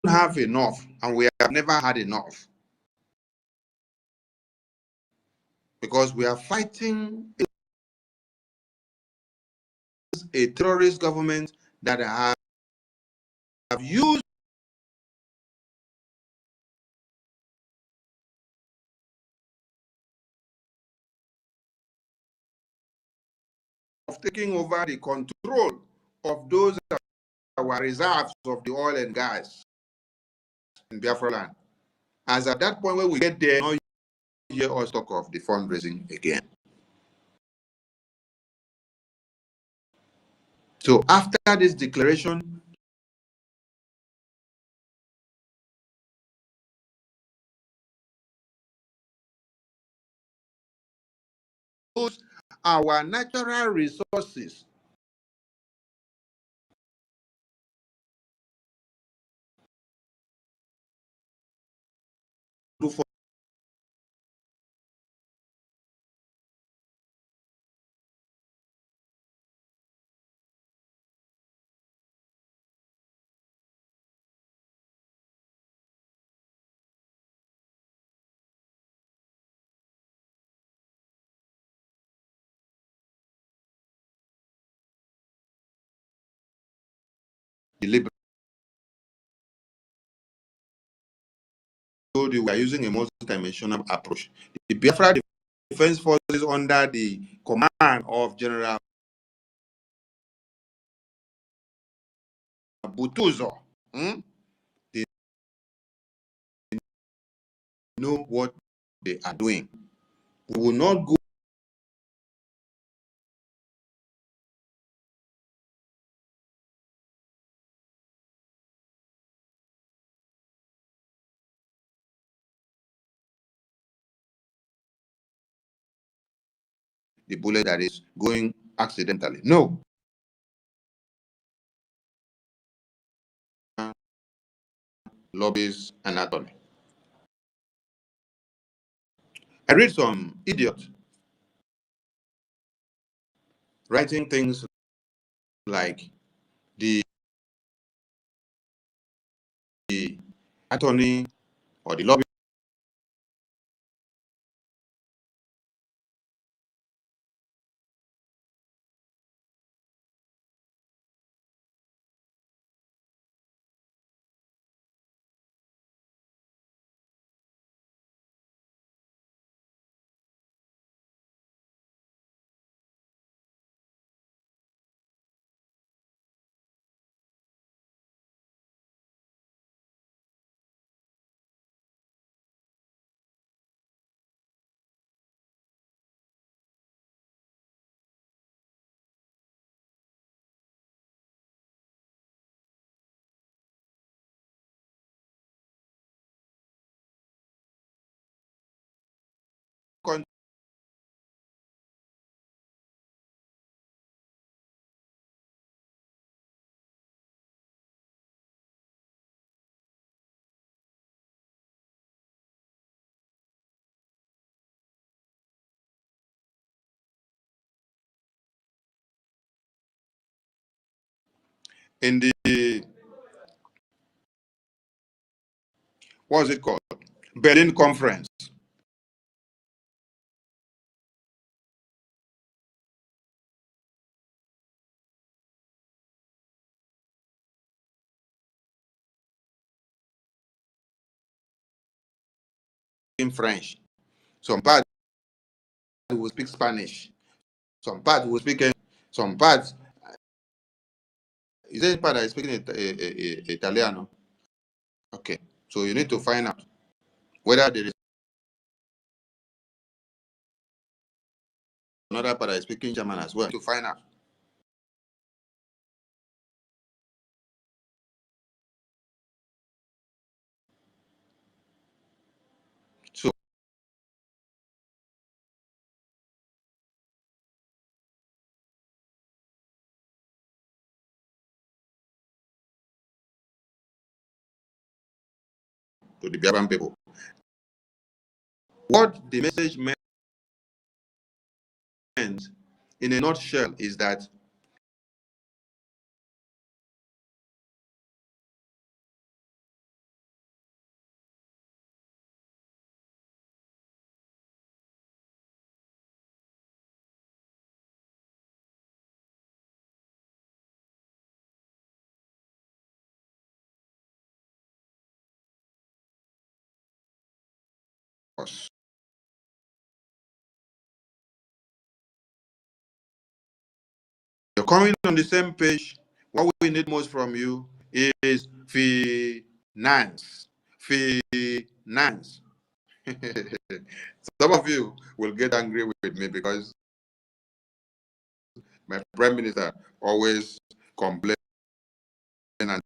have enough, and we have never had enough, because we are fighting a terrorist government that have used of taking over the control of those that were reserves of the oil and gas in Biafra land. As at that point, when we get there, now hear us talk of the fundraising again. So after this declaration, our natural resources for the liberal, we are using a multi-dimensional approach. The Biafra Defense Forces under the command of General Butuzo, they know what they are doing. We will not go the bullet that is going accidentally. No. Lobbies and attorney. I read some idiot writing things like the attorney or the lobby in the, what's it called? Berlin Conference. In French. Some parts will speak Spanish. Some parts will speak English. Some parts, is there a part that is speaking Italiano? Okay. So you need to find out whether there is another part that is speaking German as well. To find out. So to the Biafran people, what the message meant in a nutshell is that you're coming on the same page. What we need most from you is finance. Finance. Some of you will get angry with me because my prime minister always complains and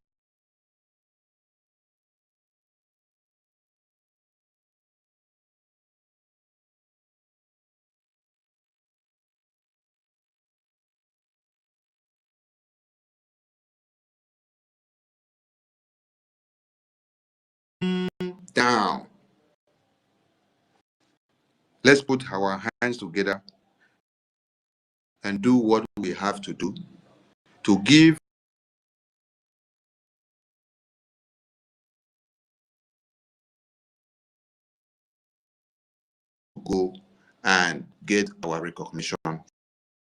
down. Let's put our hands together and do what we have to do to give go and get our recognition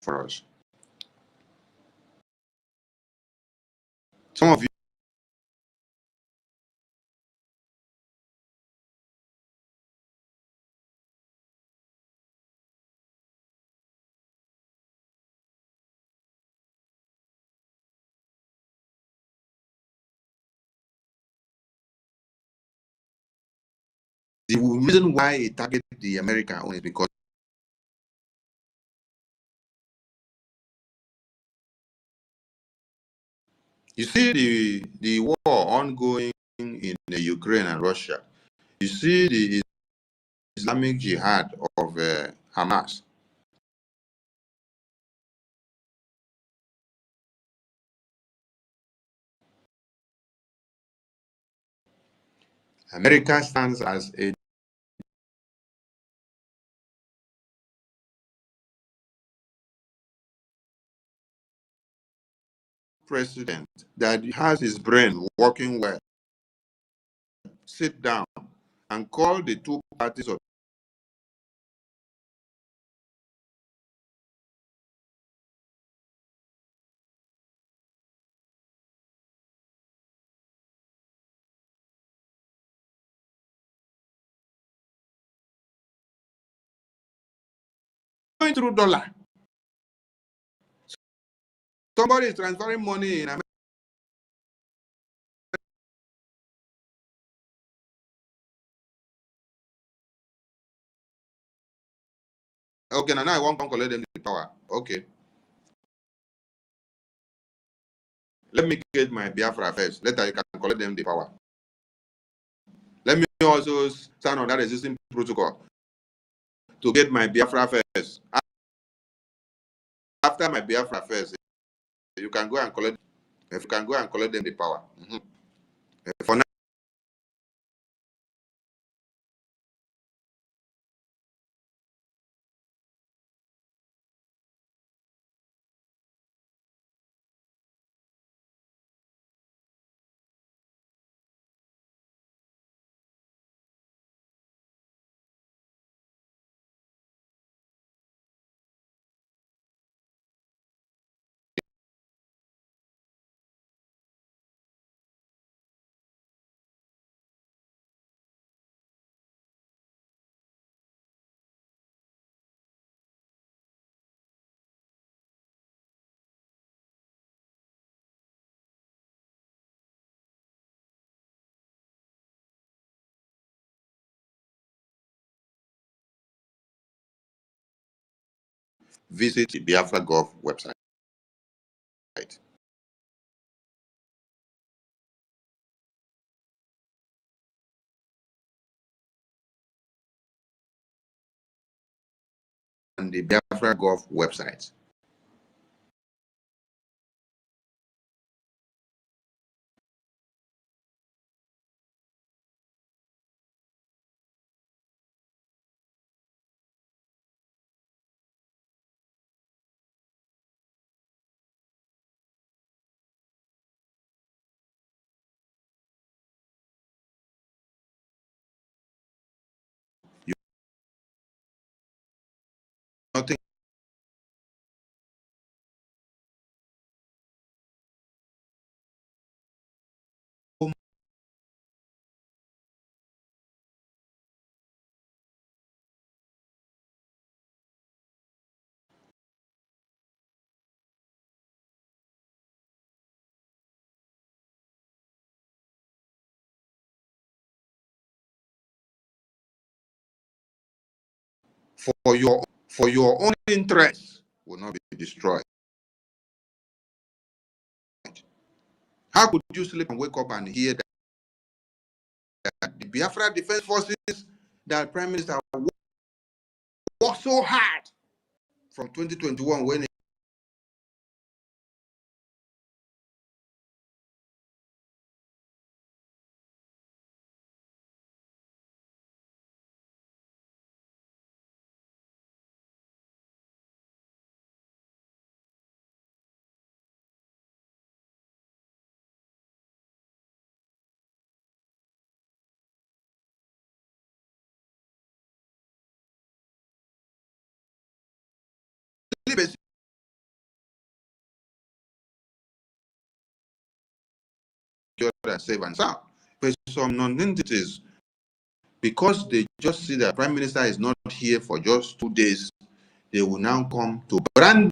for us. Some of you the reason why it target the American only is because you see the war ongoing in the Ukraine and Russia. You see the Islamic Jihad of Hamas. America stands as a president that has his brain working well. Sit down and call the two parties of going through dollar. Somebody is transferring money in America. Okay, now I want to collect them the power. Okay. Let me get my Biafra first. Later you can collect them the power. Let me also stand on that existing protocol to get my Biafra first. After my Biafra first, you can go and collect. If you can go and collect them the power. For now, visit the Biafra Gov website. On the Biafra Gov website. Nothing for your own interest will not be destroyed. How could you sleep and wake up and hear that the Biafra Defense Forces, that Prime Minister worked so hard from 2021 when and safe and sound. But some non-entities, because they just see that Prime Minister is not here for just 2 days, they will now come to brand.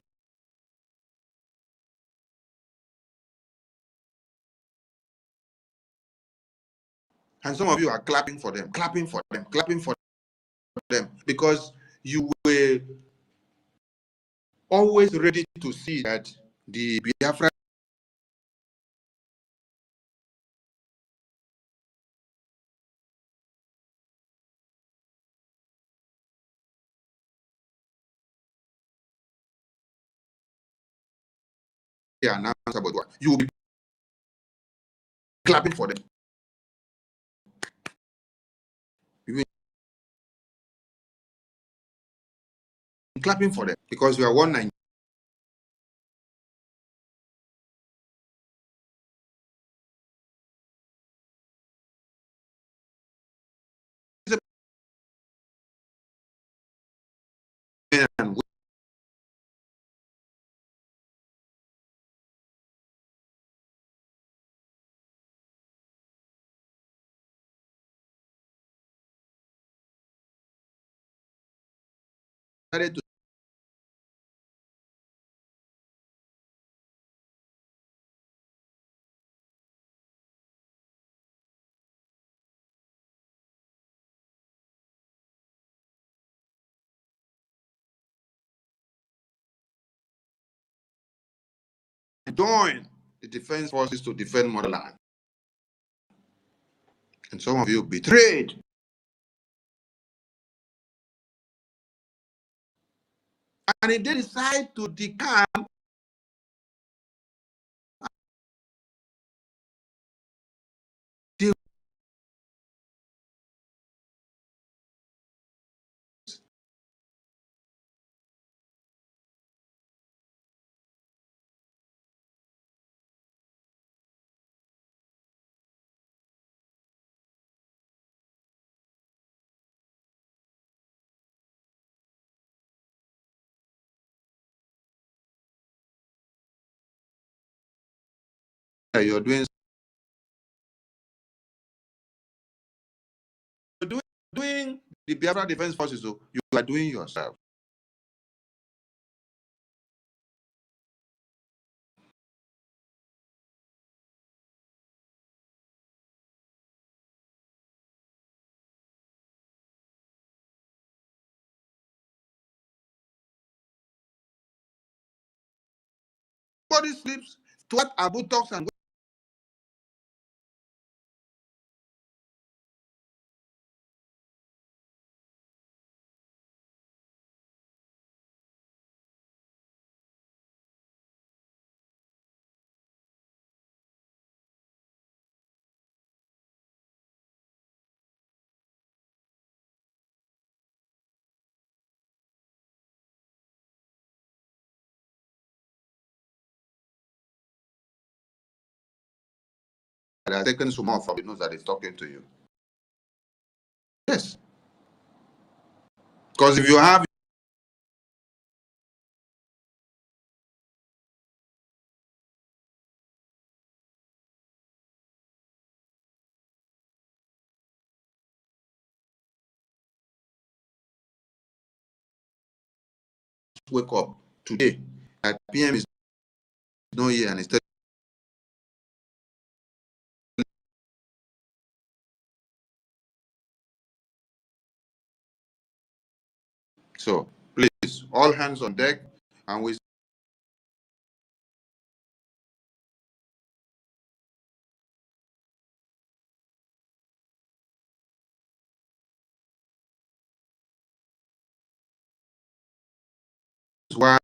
And some of you are clapping for them, because you were always ready to see that the Biafra announced about what you will be clapping for them. You will be clapping for them because we are one Nigeria. And started to join the defense forces to defend motherland. And some of you betrayed. And if they decide to decamp, you're doing the Biafra Defense Forces, so you are doing yourself. Nobody sleeps. What Abu talks and that has taken some more from the news that is talking to you. Yes. Because if you have wake up today that PM is not here and instead. So please, all hands on deck, and we why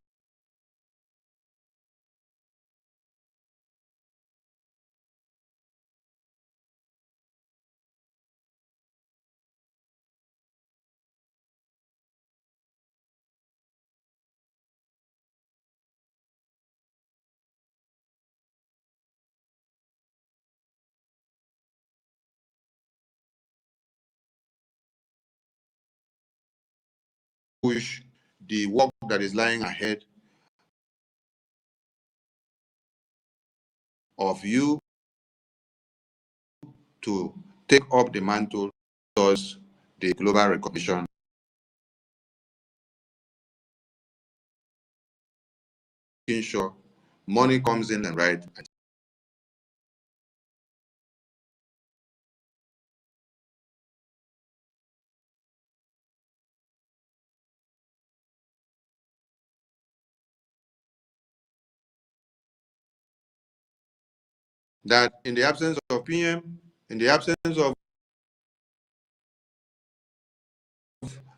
push the work that is lying ahead of you to take up the mantle towards the global recognition. Making sure money comes in and right. That in the absence of PM, in the absence of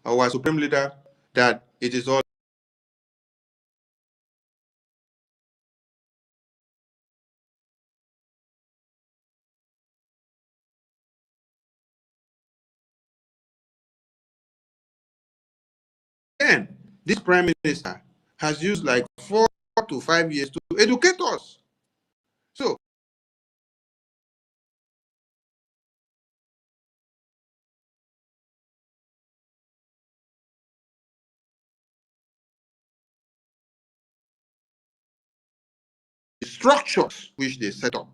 our supreme leader, that it is all then this prime minister has used like 4 to 5 years to educate us. So the structures which they set up,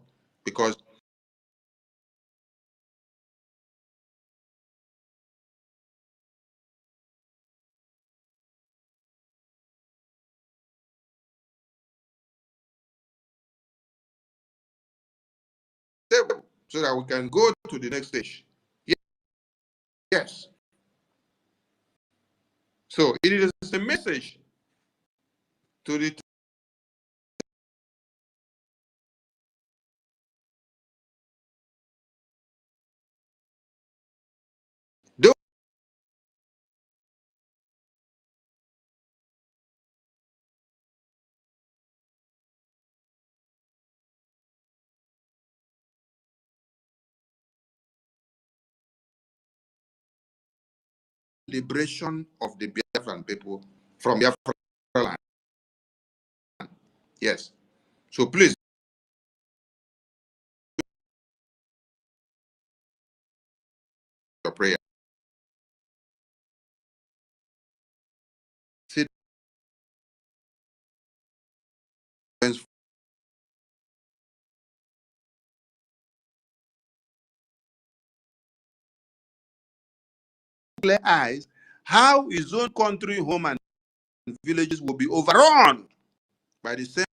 because so that we can go to the next stage. Yes. So it is a message to the liberation of the Biafran people from Biafra land. Yes. So please, your prayer. Clear eyes how his own country, home, and villages will be overrun by the same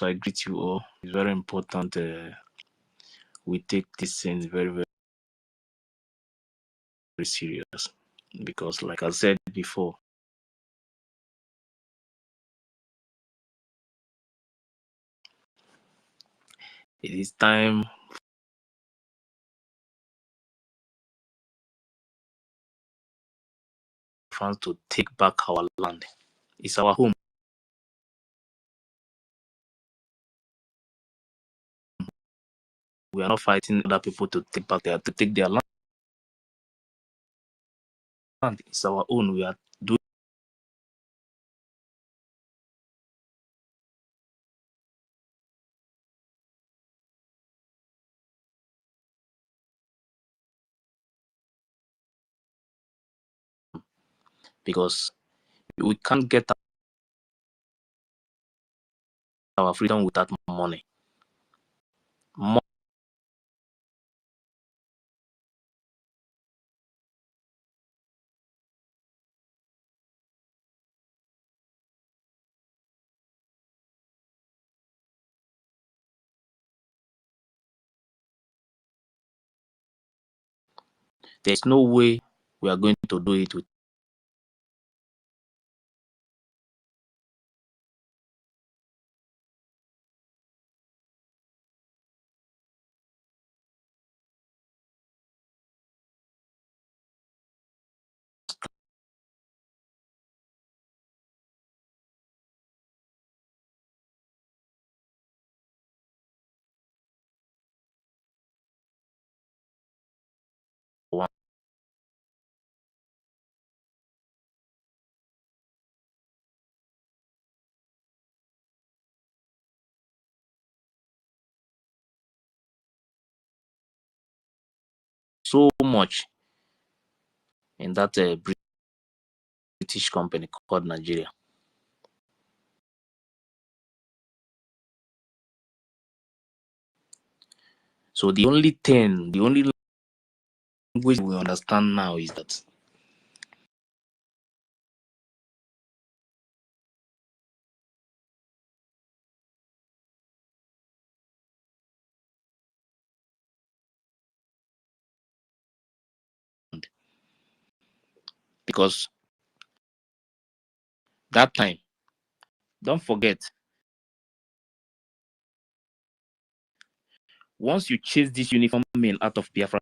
So I greet you all. It's very important we take these things very, very, very serious, because, like I said before, it is time for us to take back our land. It's our home. We are not fighting other people to take their land. It's our own. We are doing because we can't get our freedom without money. There's no way we are going to do it with one. So much in that British company called Nigeria. So the only language we understand now is that because that time, don't forget, once you chase this uniform men out of Biafra,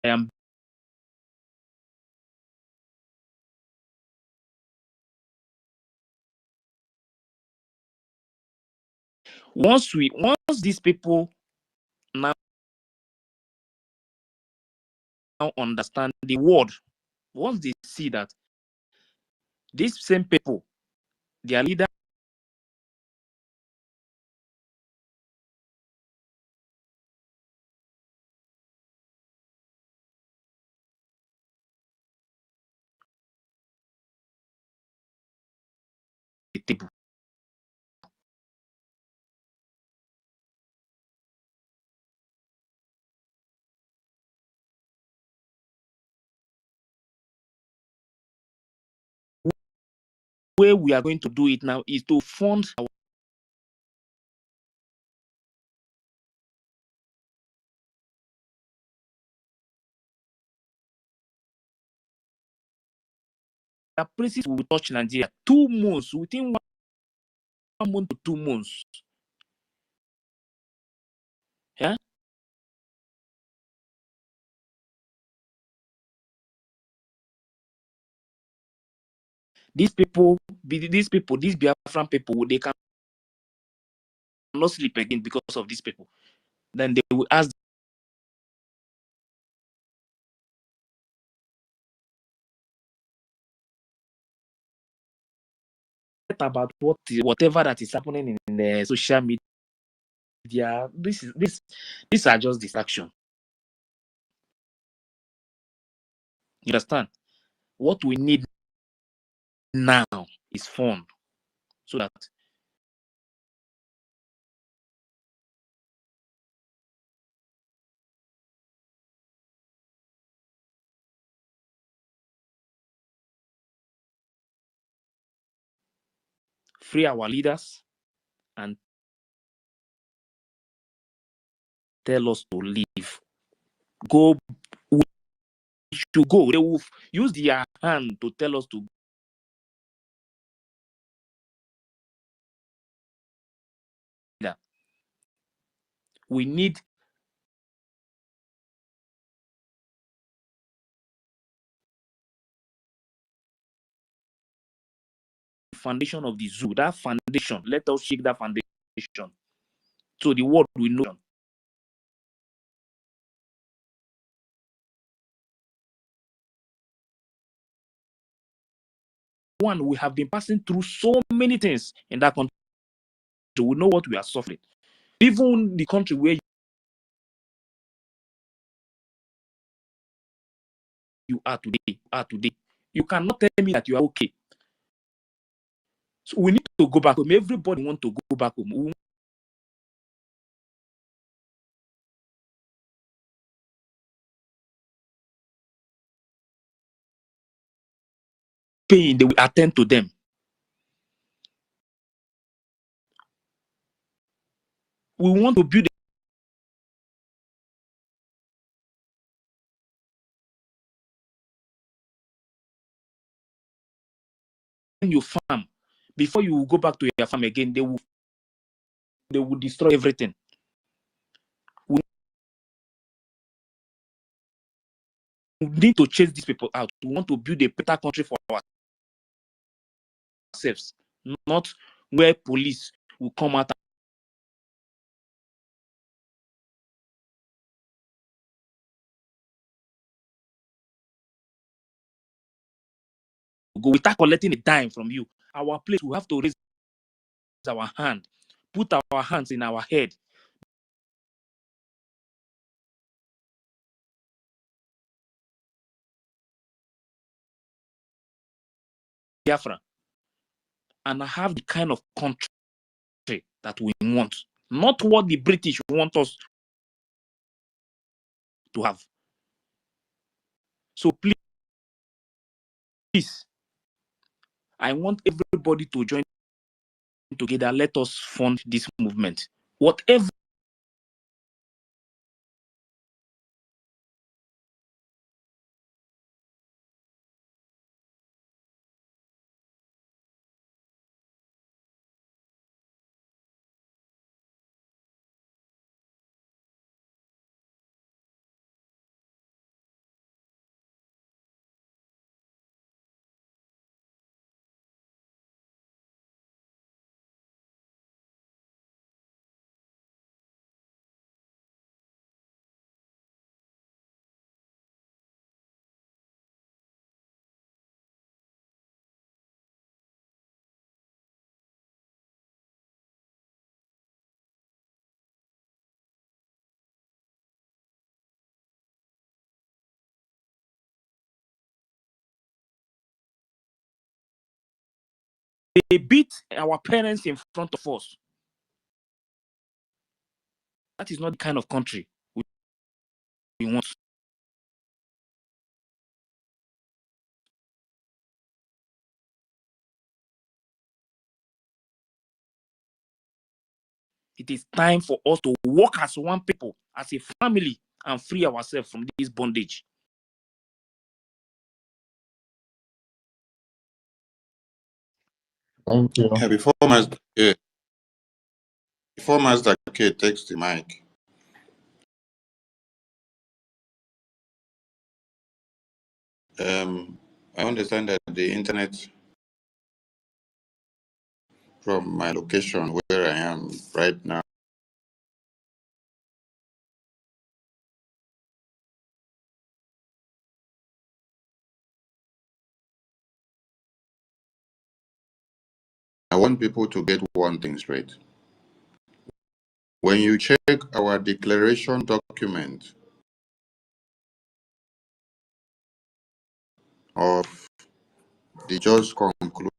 I am once these people now understand the word, once they see that these same people, their leader, the table, way we are going to do it now is to fund our places will touch Nigeria 2 months, within 1 month to 2 months. Yeah. These Biafran people, they cannot sleep again because of these people. Then they will ask about whatever that is happening in the social media. These are just distraction. You understand? What we need now is fun, so that free our leaders and tell us to leave. Go, we should go. They will use their hand to tell us to go. We need the foundation of the zoo. That foundation, let us shake that foundation so the world will know. One, we have been passing through so many things in that country. We know what we are suffering. Even the country where you are today, you cannot tell me that you are okay. So we need to go back home. Everybody wants to go back home. Pain, they will attend to them. We want to build your farm. Before you go back to your farm again, they will destroy everything. We need to chase these people out. We want to build a better country for ourselves, not where police will come out and go without collecting a dime from you. Our place, we have to raise our hand, put our hands in our head. Biafra, and have the kind of country that we want, not what the British want us to have. So please, I want everybody to join together. Let us fund this movement. Whatever they beat our parents in front of us, that is not the kind of country we want. It is time for us to work as one people, as a family, and free ourselves from this bondage. Thank you. Yeah, before Master K takes the mic, I understand that the internet from my location where I am right now want people to get one thing straight. When you check our declaration document of the just concluded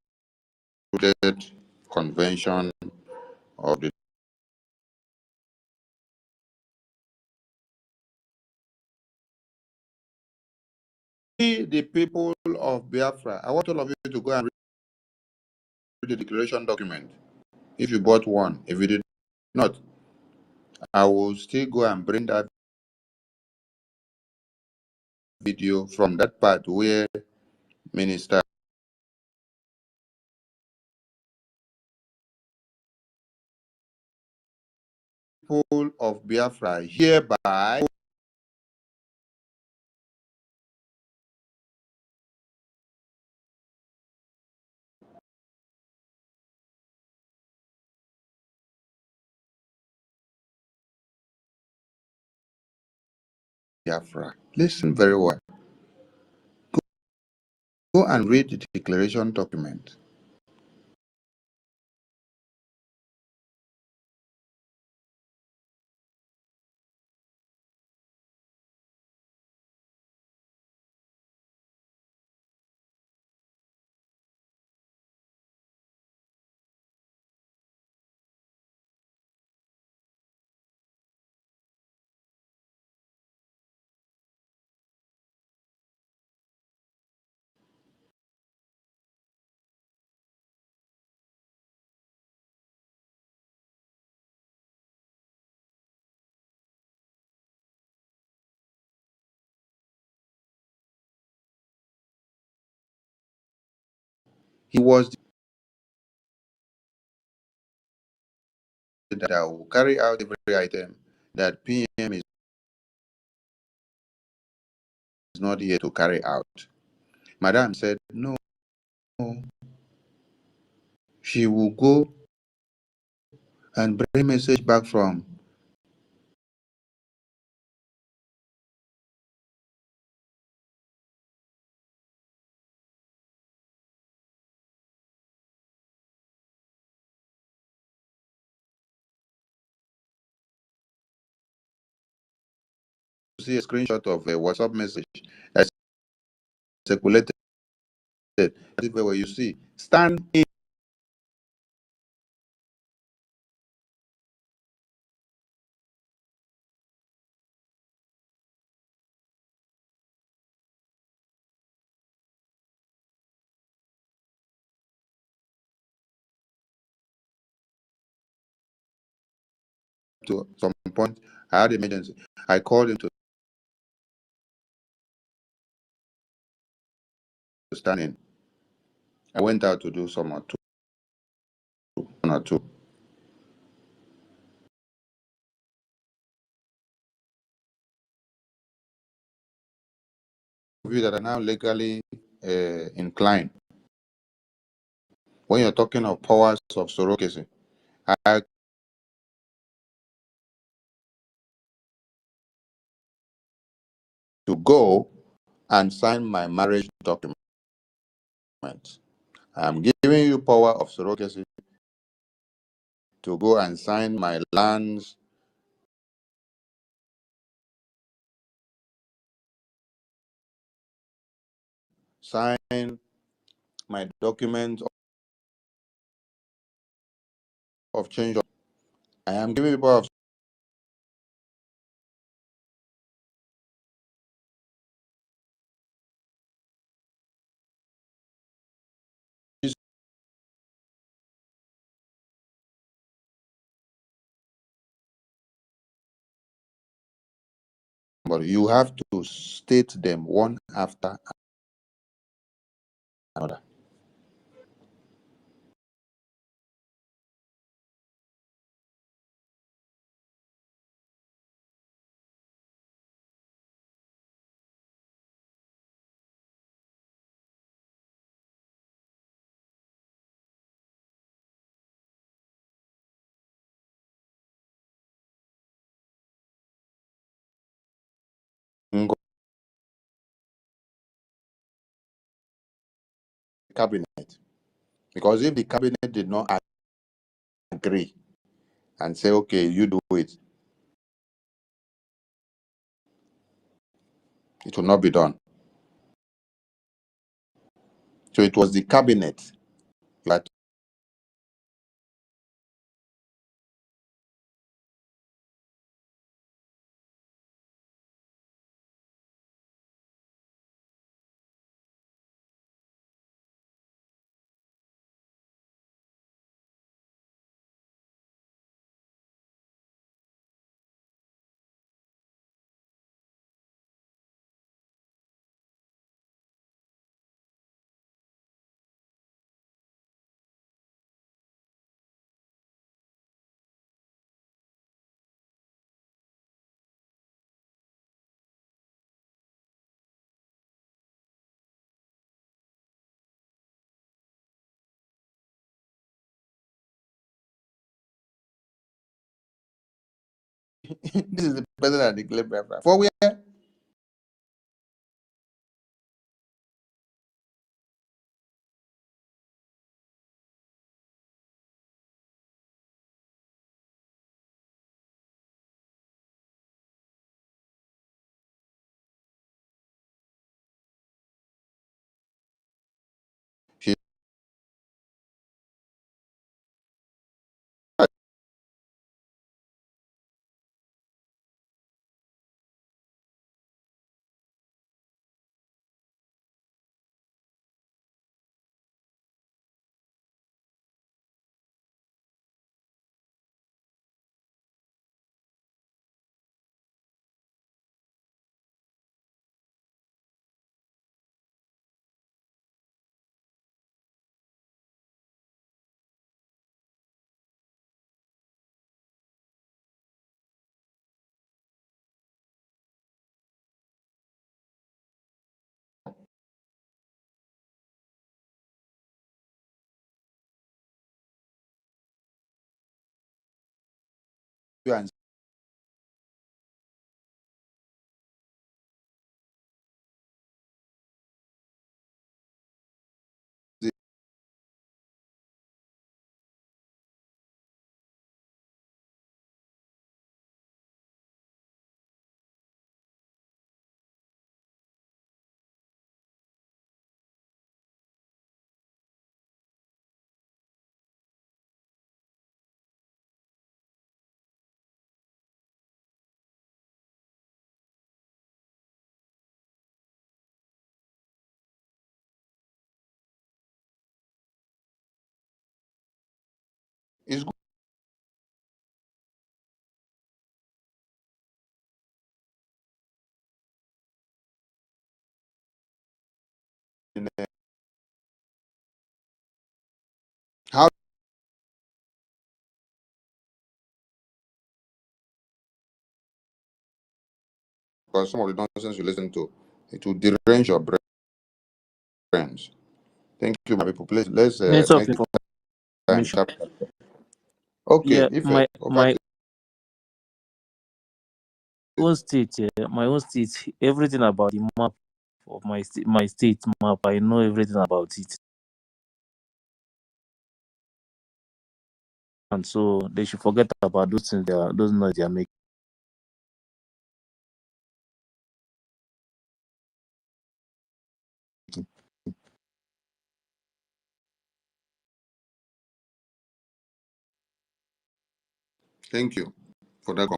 convention of the people of Biafra, I want all of you to go and read the declaration document. If you bought one, if you did not, I will still go and bring that video from that part where Minister people of Biafra hereby Biafra. Listen very well. Go and read the declaration document. He was that will carry out every item that PM is not here to carry out. Madam said no, she will go and bring message back from see a screenshot of a WhatsApp message that circulated where you see stand in to some point. I had emergency. I called him to stand in. I went out to do some or two, one or two. You that are now legally inclined. When you're talking of powers of surrogacy, I to go and sign my marriage document. I'm giving you power of surrogacy to go and sign my lands, sign my document of change. I am giving you power of but you have to state them one after another. Cabinet. Because if the cabinet did not agree and say, okay, you do it, it will not be done. So it was the cabinet that this is the president that declared Biafra. For where? She and it's good. In, how? Because some of the nonsense you listen to, it will derange your brains. Thank you, my people. Please, let's Minister of make the time Information. sharp. Okay, Yeah, if over my to own state, my own state, everything about the map of my state map, I know everything about it. And so they should forget about those things, those noise they are making. thank you for that.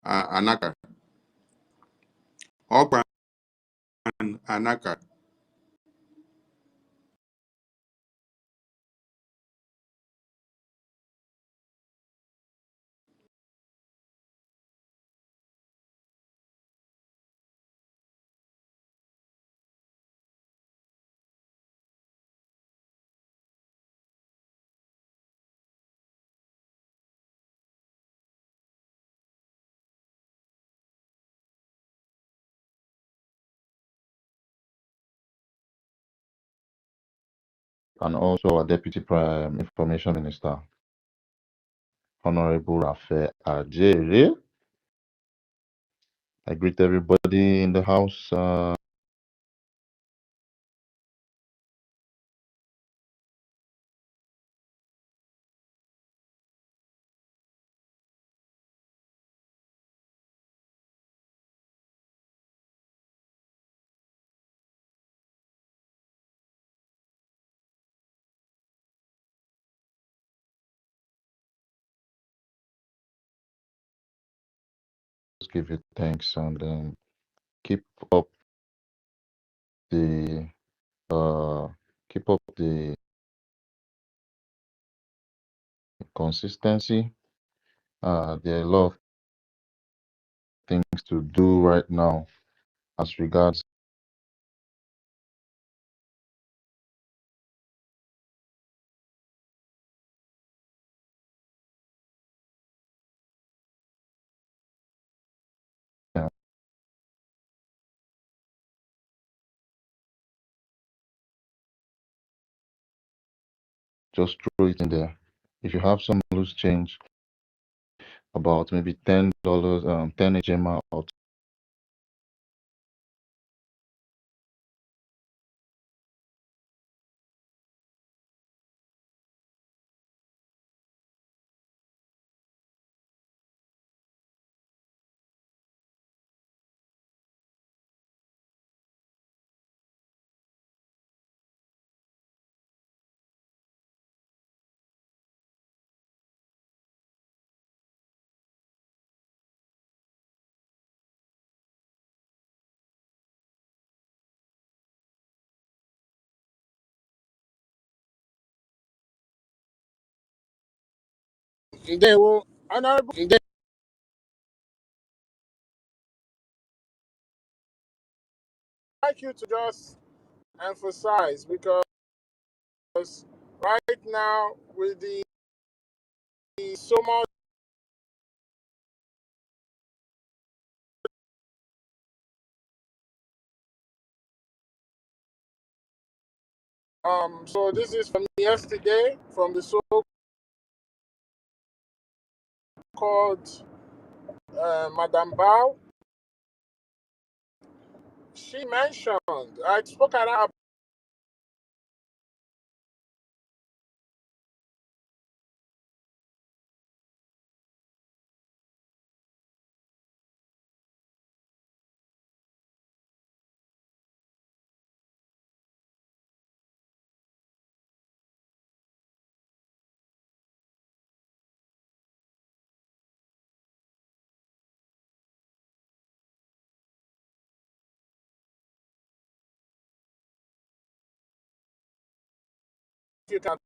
Anaka. Open Anaka. And also our Deputy Prime Information Minister, Honorable Rafe Ajere. I greet everybody in the house. Just give you thanks and keep up the keep up the consistency. There are a lot of things to do right now as regards just throw it in there. If you have some loose change, about maybe $10, 10 HMA or They will, Honorable, they like you to just emphasize because right now with the so much so this is from yesterday from the so-called Madame Bao. She mentioned I spoke at her if you can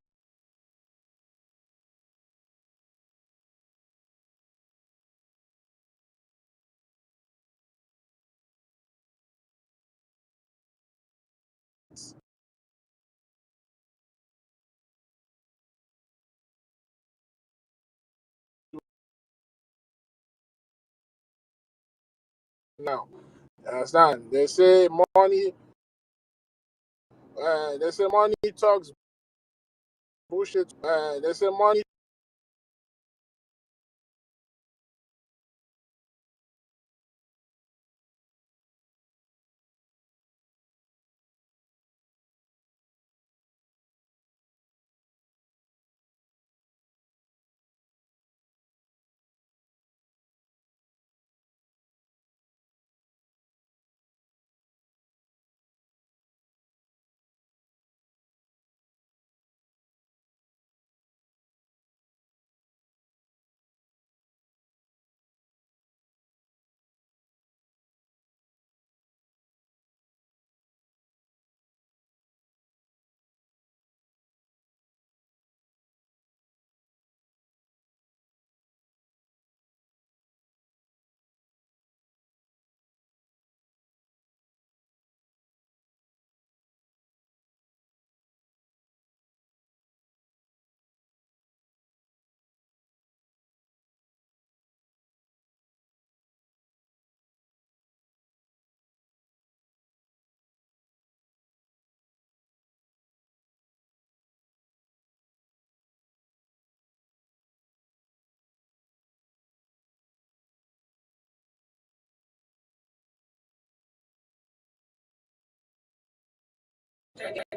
now. Understand? They say money talks bullshit. They say money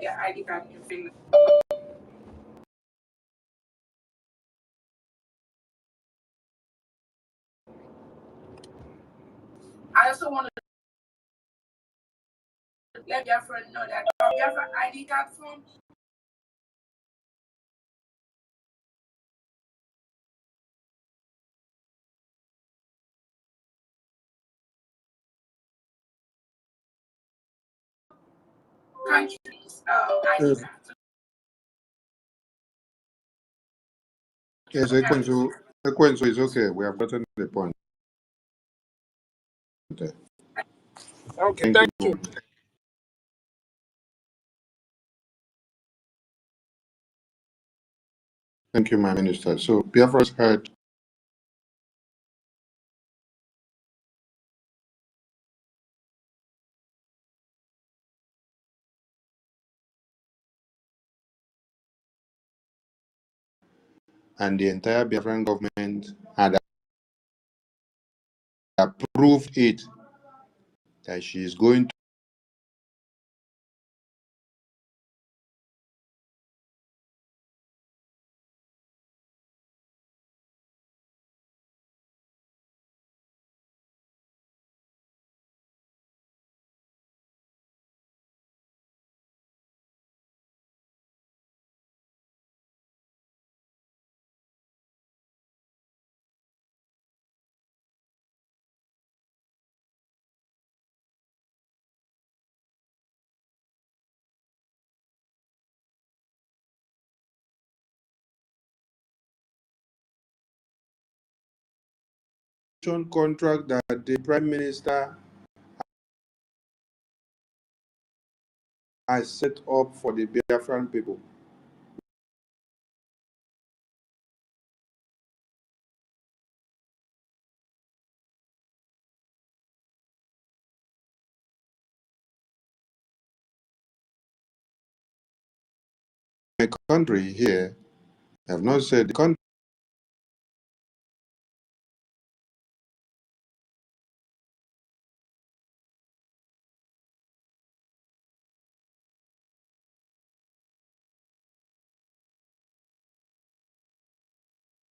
their ID card in Finland. I also want to let Biafra know that Biafra ID card form countries ID cards. Yes, Ekwensu is okay. We have gotten the point. Okay, thank you. Thank you, my minister. So Biafra's heard and the entire Biafran government had approved it that she is going to contract that the prime minister has set up for the Biafran people. My country here, I have not said the country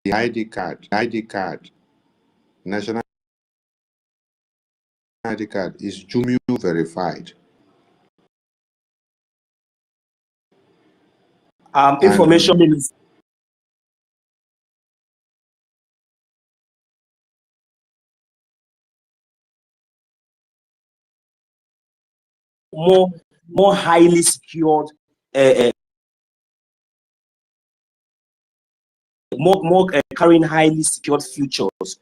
the ID card, national ID card is Jumio verified. Information minister. More highly secured, more carrying highly secured futures.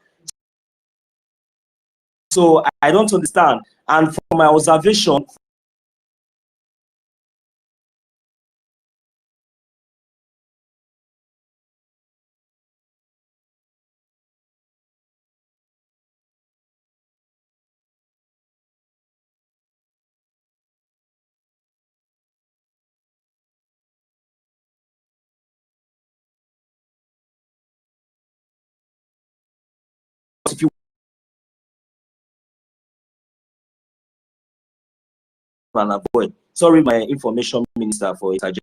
So I don't understand. And from my observation, if you can avoid, sorry, my information minister, for interjecting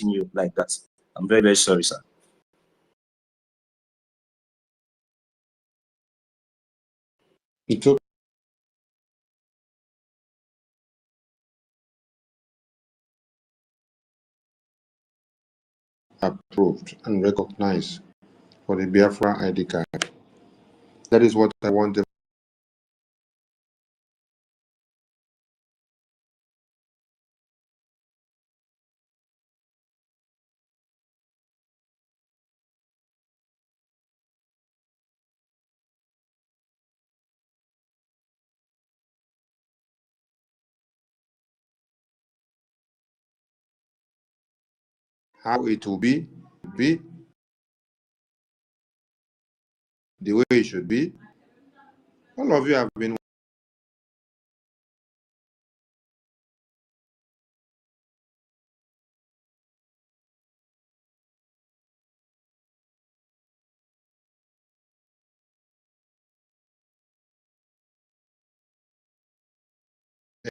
you like that. I'm very, very sorry, sir. It's okay. Approved and recognized for the Biafra ID card. That is what I want them. How it will be the way it should be. All of you have been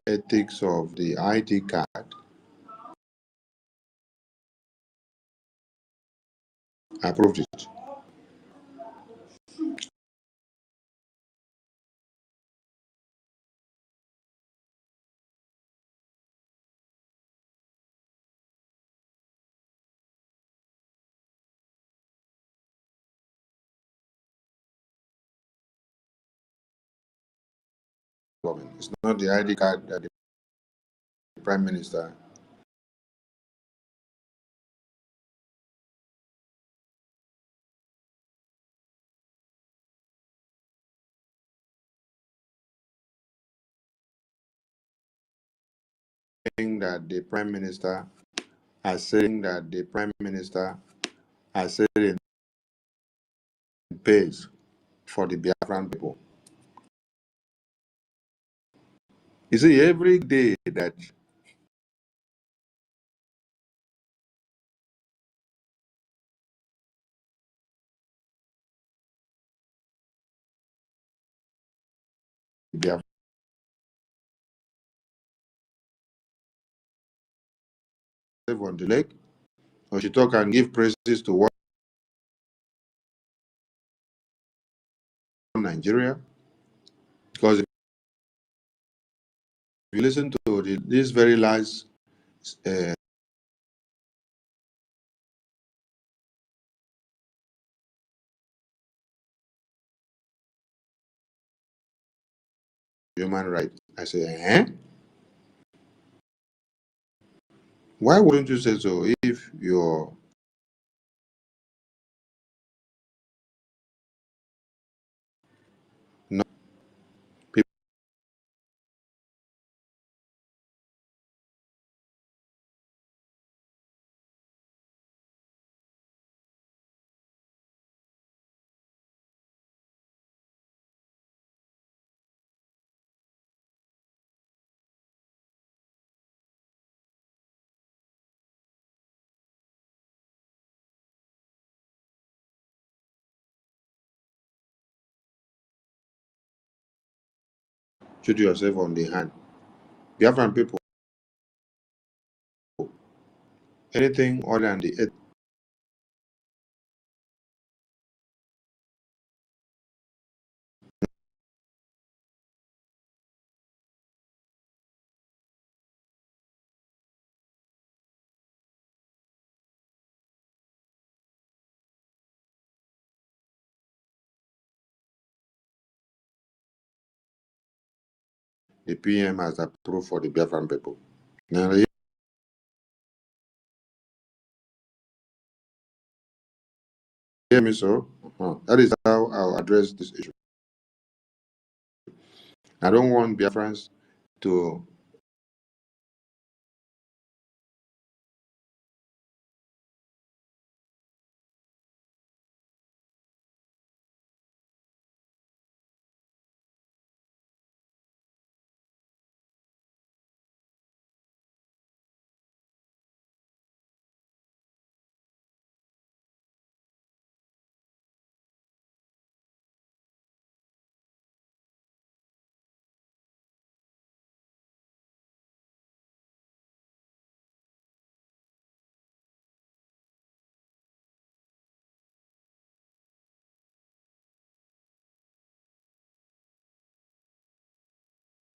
ethics of the ID card, approved it. It's not the ID card that the Prime Minister saying that the Prime Minister has said in pays for the Biafran people. You see, every day that Biafra on the lake, or she talk and give praises to one Nigeria, because if you listen to this very last human rights, I say, why wouldn't you say so if you're not people shoot yourself on the hand? Biafran people, anything other than the PM has approved for the Biafran people. Now, you hear me, so? That is how I'll address this issue. I don't want Biafrans to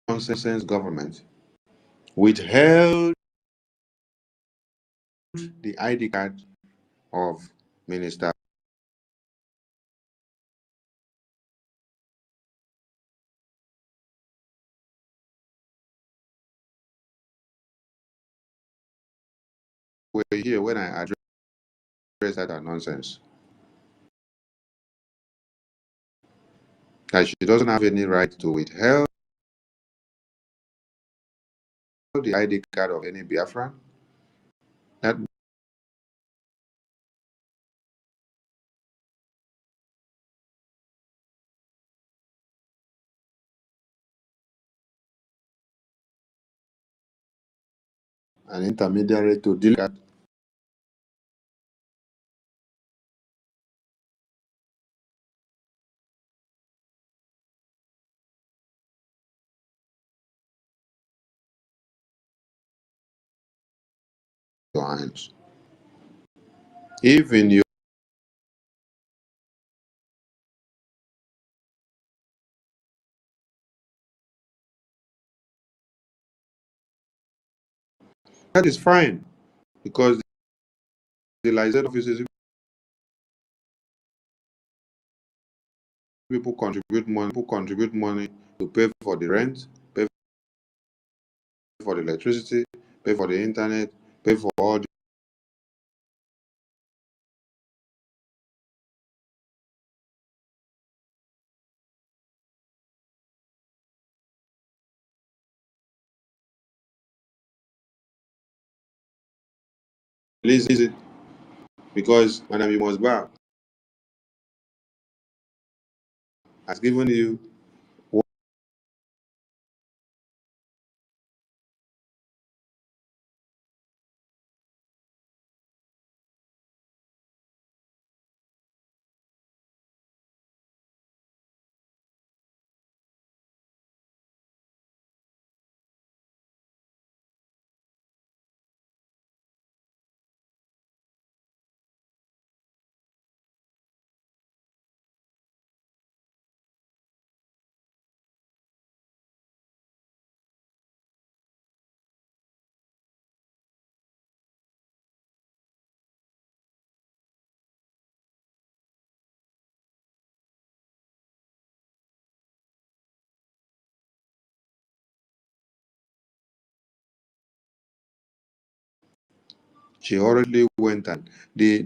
nonsense government withheld the ID card of Minister. Were here when I addressed that nonsense. That she doesn't have any right to withhold the ID card of any Biafran. That an intermediary to deal with your hands. If in your that is fine, because the license offices, people contribute money to pay for the rent, pay for the electricity, pay for the internet, pay for all the lease, because Madam you must bow has given you she already went, and the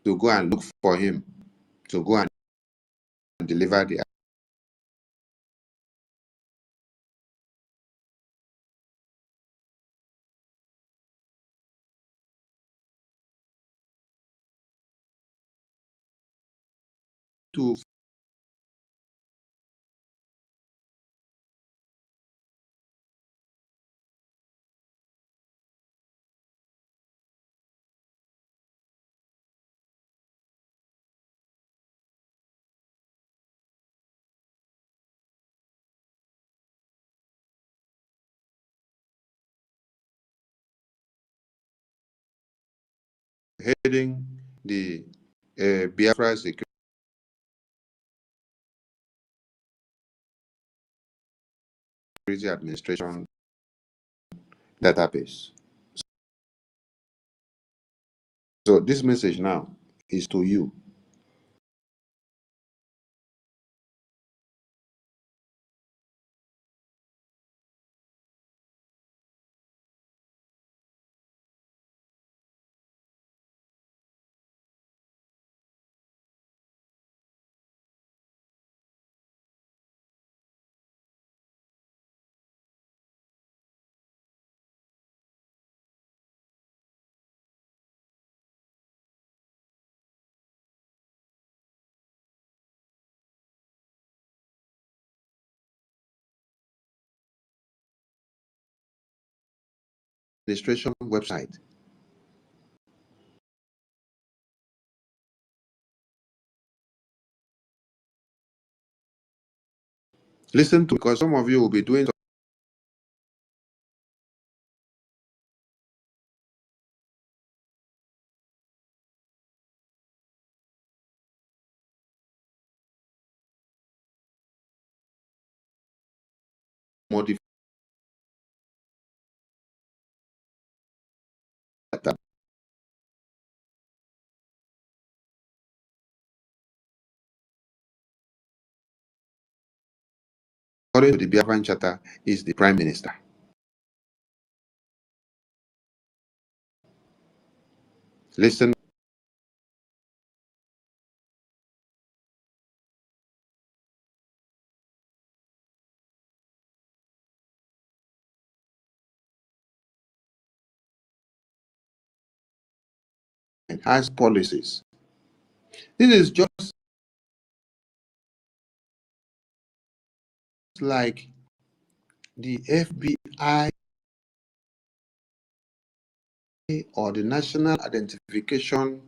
to go and look for him, to go and deliver the to heading the Biafra Security Administration database. So this message now is to you. Administration website. Listen to, because some of you will be doing modify data. According to the Biafran Charter, is the Prime Minister. Listen. And has policies. This is just like the FBI or the National Identification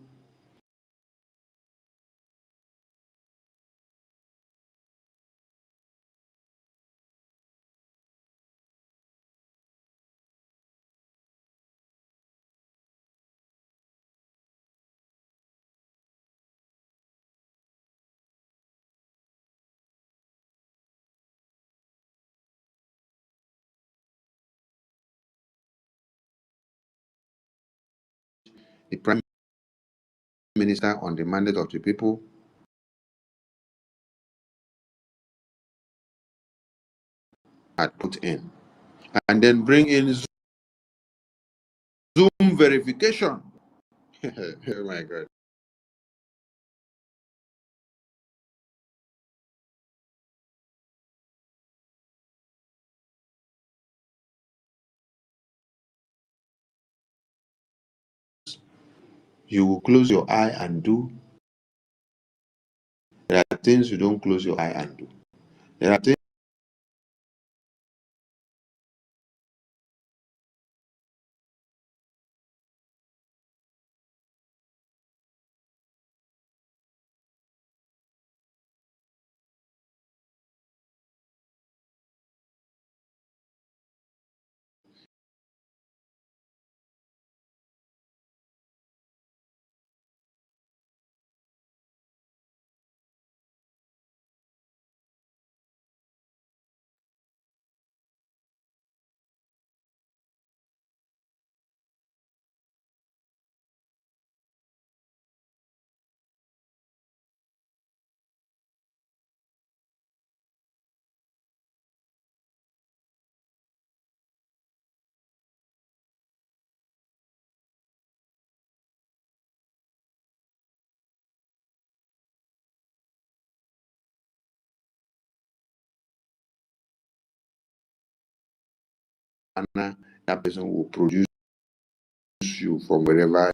the Prime Minister, on the mandate of the people, had put in, and then bring in Zoom verification. Oh my God. You will close your eye and do. There are things you don't close your eye and do. There are things that person will produce you from wherever.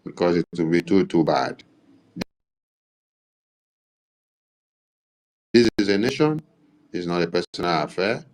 Because it will be too bad. This is a nation. It's not a personal affair.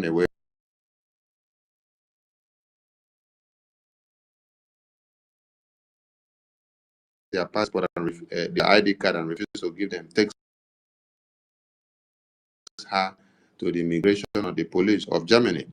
Away. Their passport and their ID card and refuse to give them, takes her to the immigration or the police of Germany.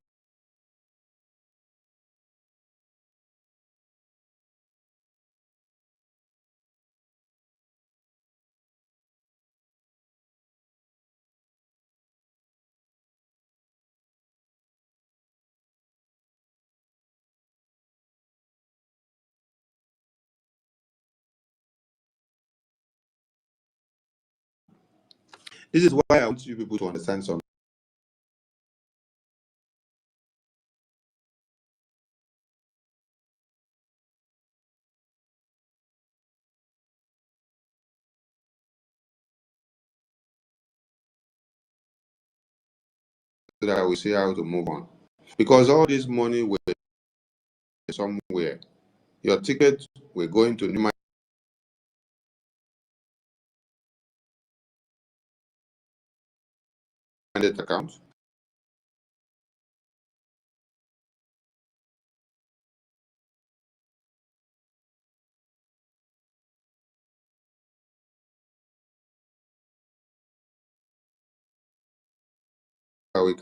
This is why I want you people to understand something. So that we see how to move on. Because all this money will somewhere. Your ticket will go into new mandate account. We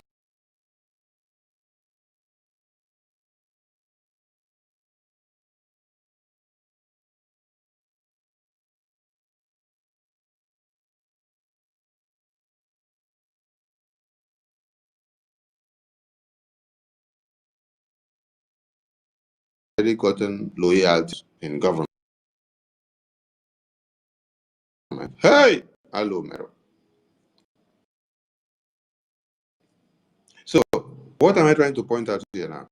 already gotten loyalty in government. Hey, hello, Mero. So, what am I trying to point out here now?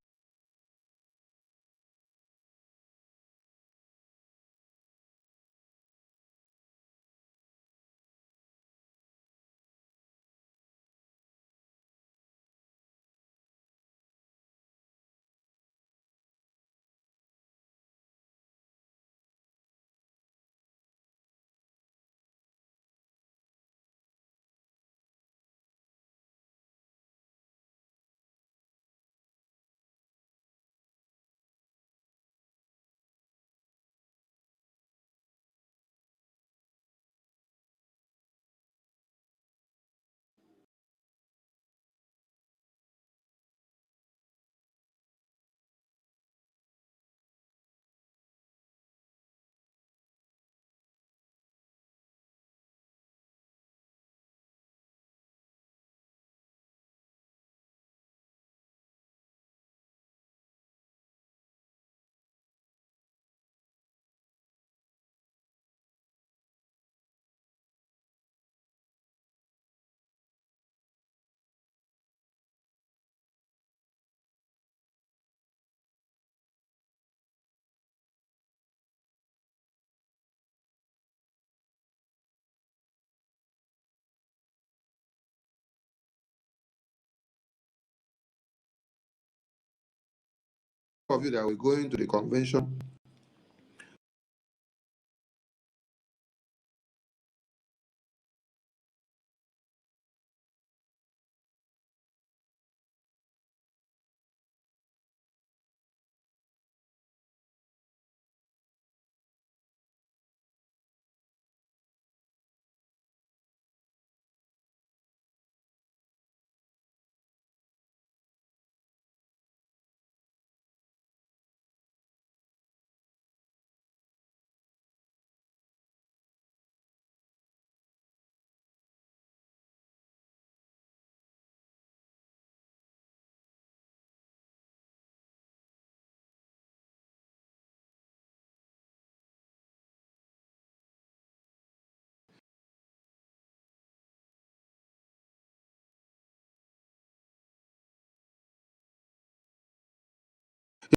Of you that will go into the convention.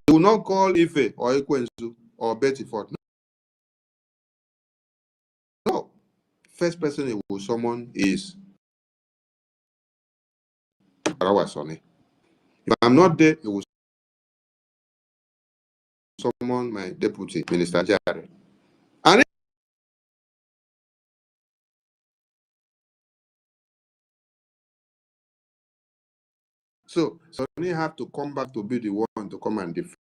He will not call Ife or Ekwensu or Betty Ford. No. First person he will summon is Arawasone. If I'm not there, he will summon my deputy, Minister Jare. And so Sonny have to come back to be the one to come and defend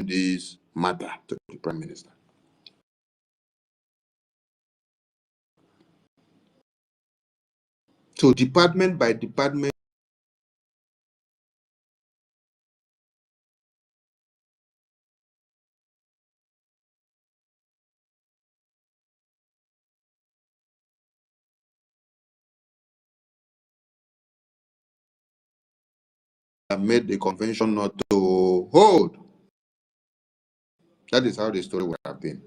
this matter to the Prime Minister. So department by department, made the convention not to hold. That is how the story would have been.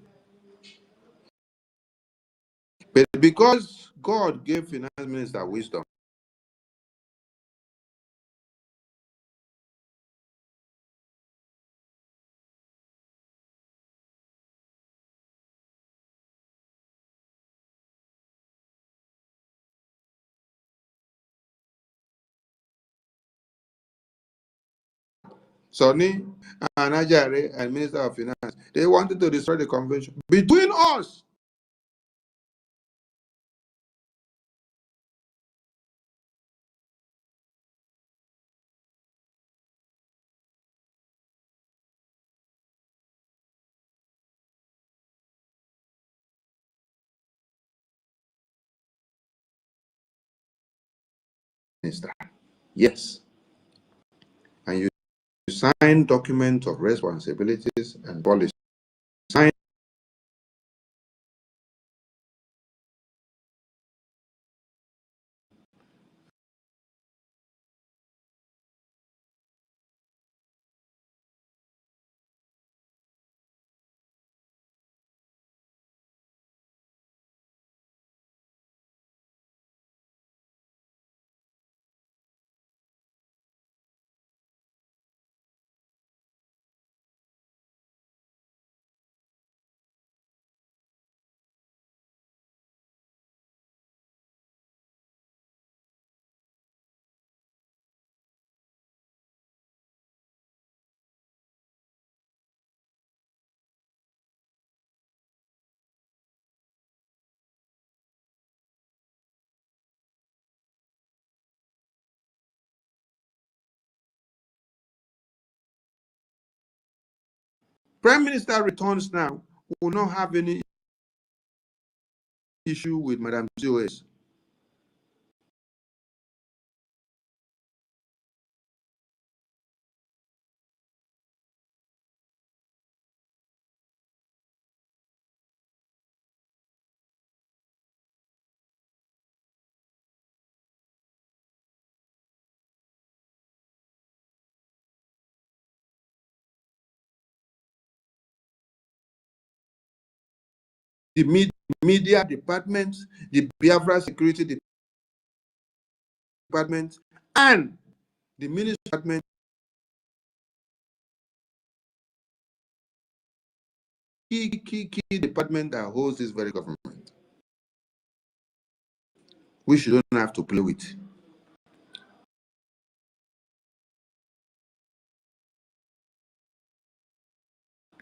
But because God gave finance minister wisdom, Sonny and Ajare and Minister of Finance, they wanted to destroy the convention. Between us, minister, yes. And you sign document of responsibilities and policy. Sign Prime Minister returns now, will not have any issue with Madam COS. The media department, the Biafra security department, and the ministry department, key department that holds this very government, which you don't have to play with.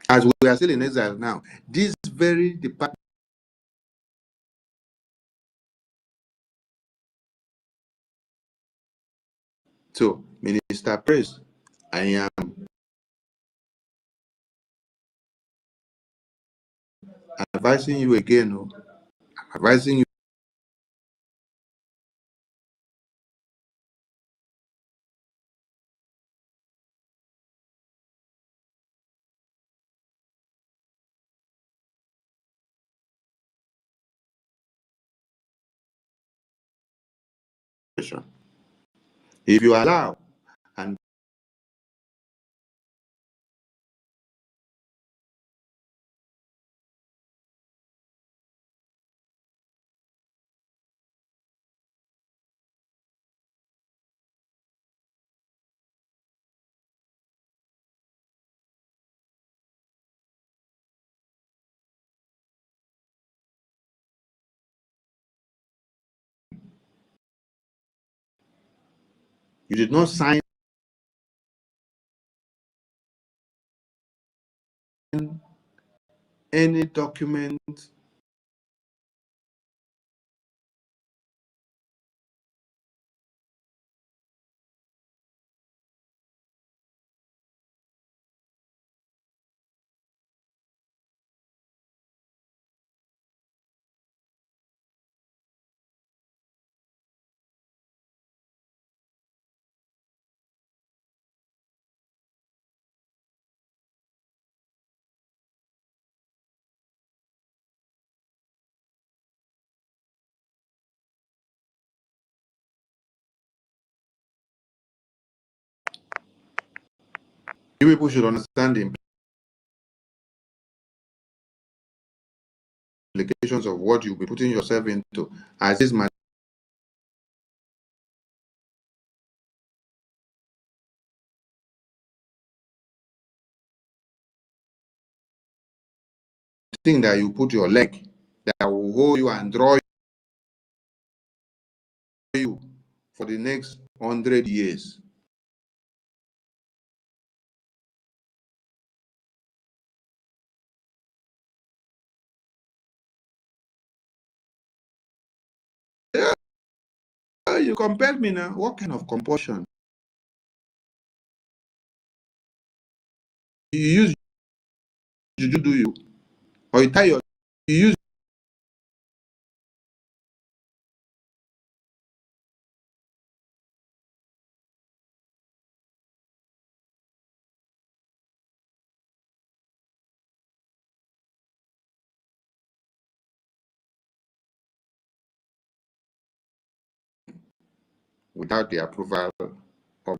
As we are still in exile now, this very department. So, Minister Praise, I am advising you again, advising you. If you allow, and you did not sign any document You people should understand the implications of what you'll be putting yourself into as this thing that you put your leg that will hold you and draw you for the next 100 years. Yeah, you compelled me now. What kind of compulsion? You use juju, do you? Or you tie your, you use, without the approval of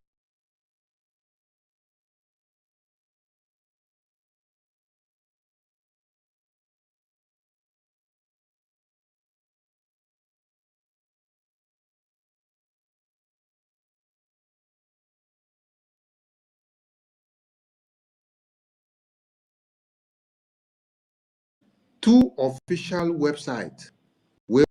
two official websites where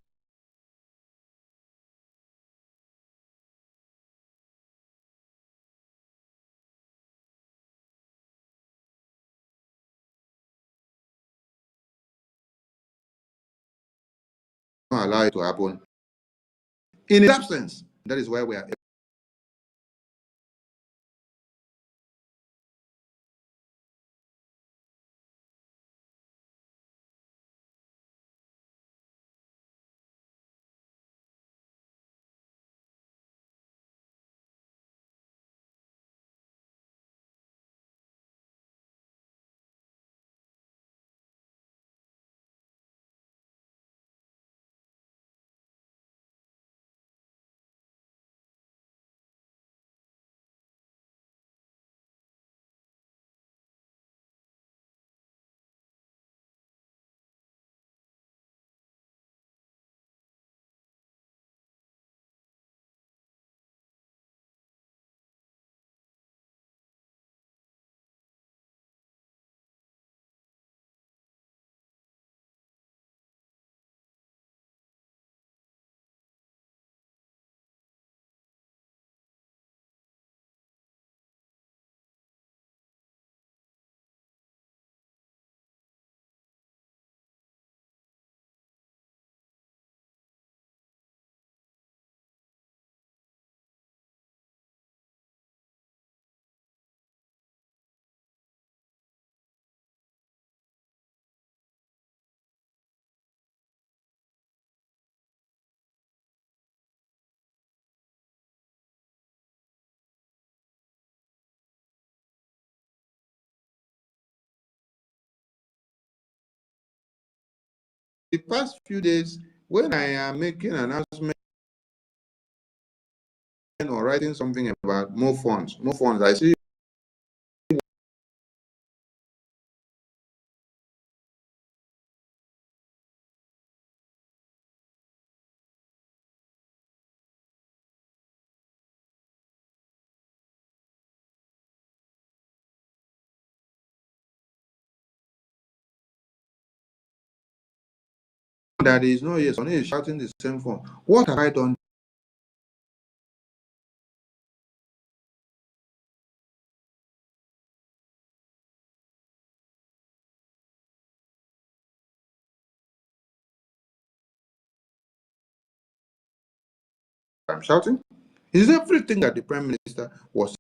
not allow it to happen. In its absence, that is why we are. The past few days, when I am making an announcement or writing something about more funds, I see that there is no yes, only is shouting the same phone. What have I done? I'm shouting. Is everything that the Prime Minister was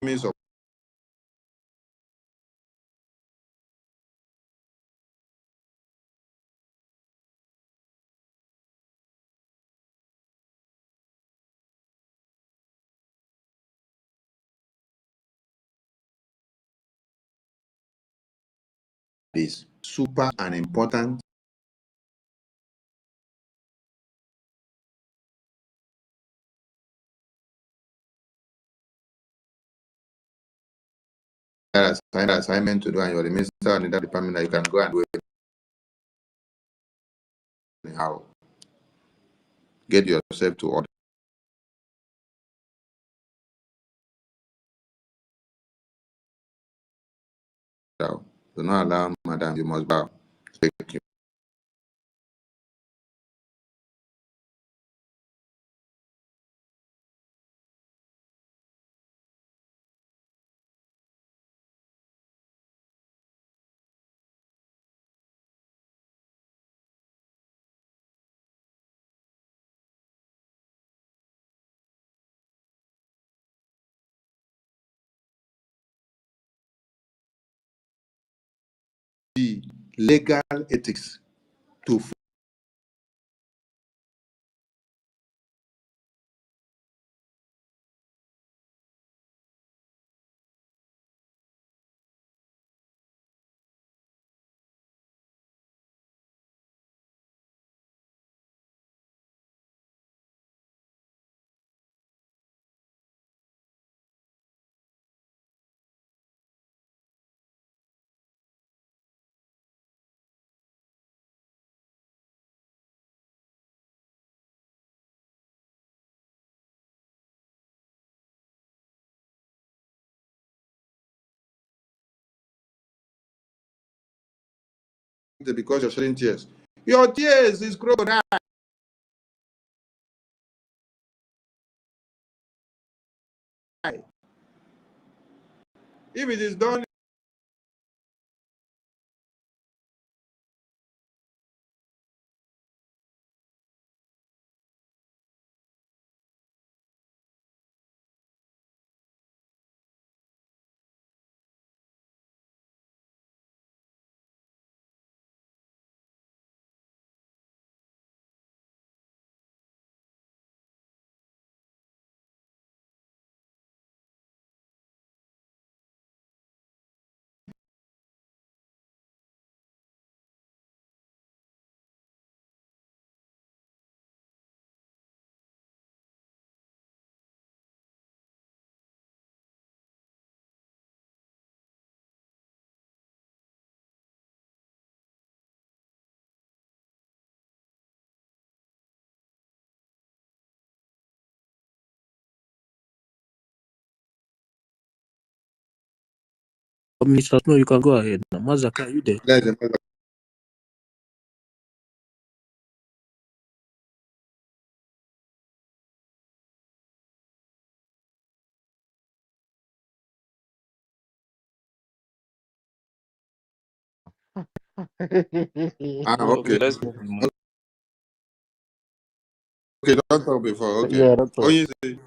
means of is super and important. Assignment to do, and you're the minister in that department, that you can go and do it anyhow. Get yourself to order. Do not allow, madam, you must bow. Thank you. The legal ethics to because you're shedding tears. Your tears is crocodile. If it is done, Mr. No, you can go ahead now. Mazaka, are you there? that is a matter. Okay, Okay. let's move on. Okay, don't talk before. Okay. Yeah, that's Oh, all. you say.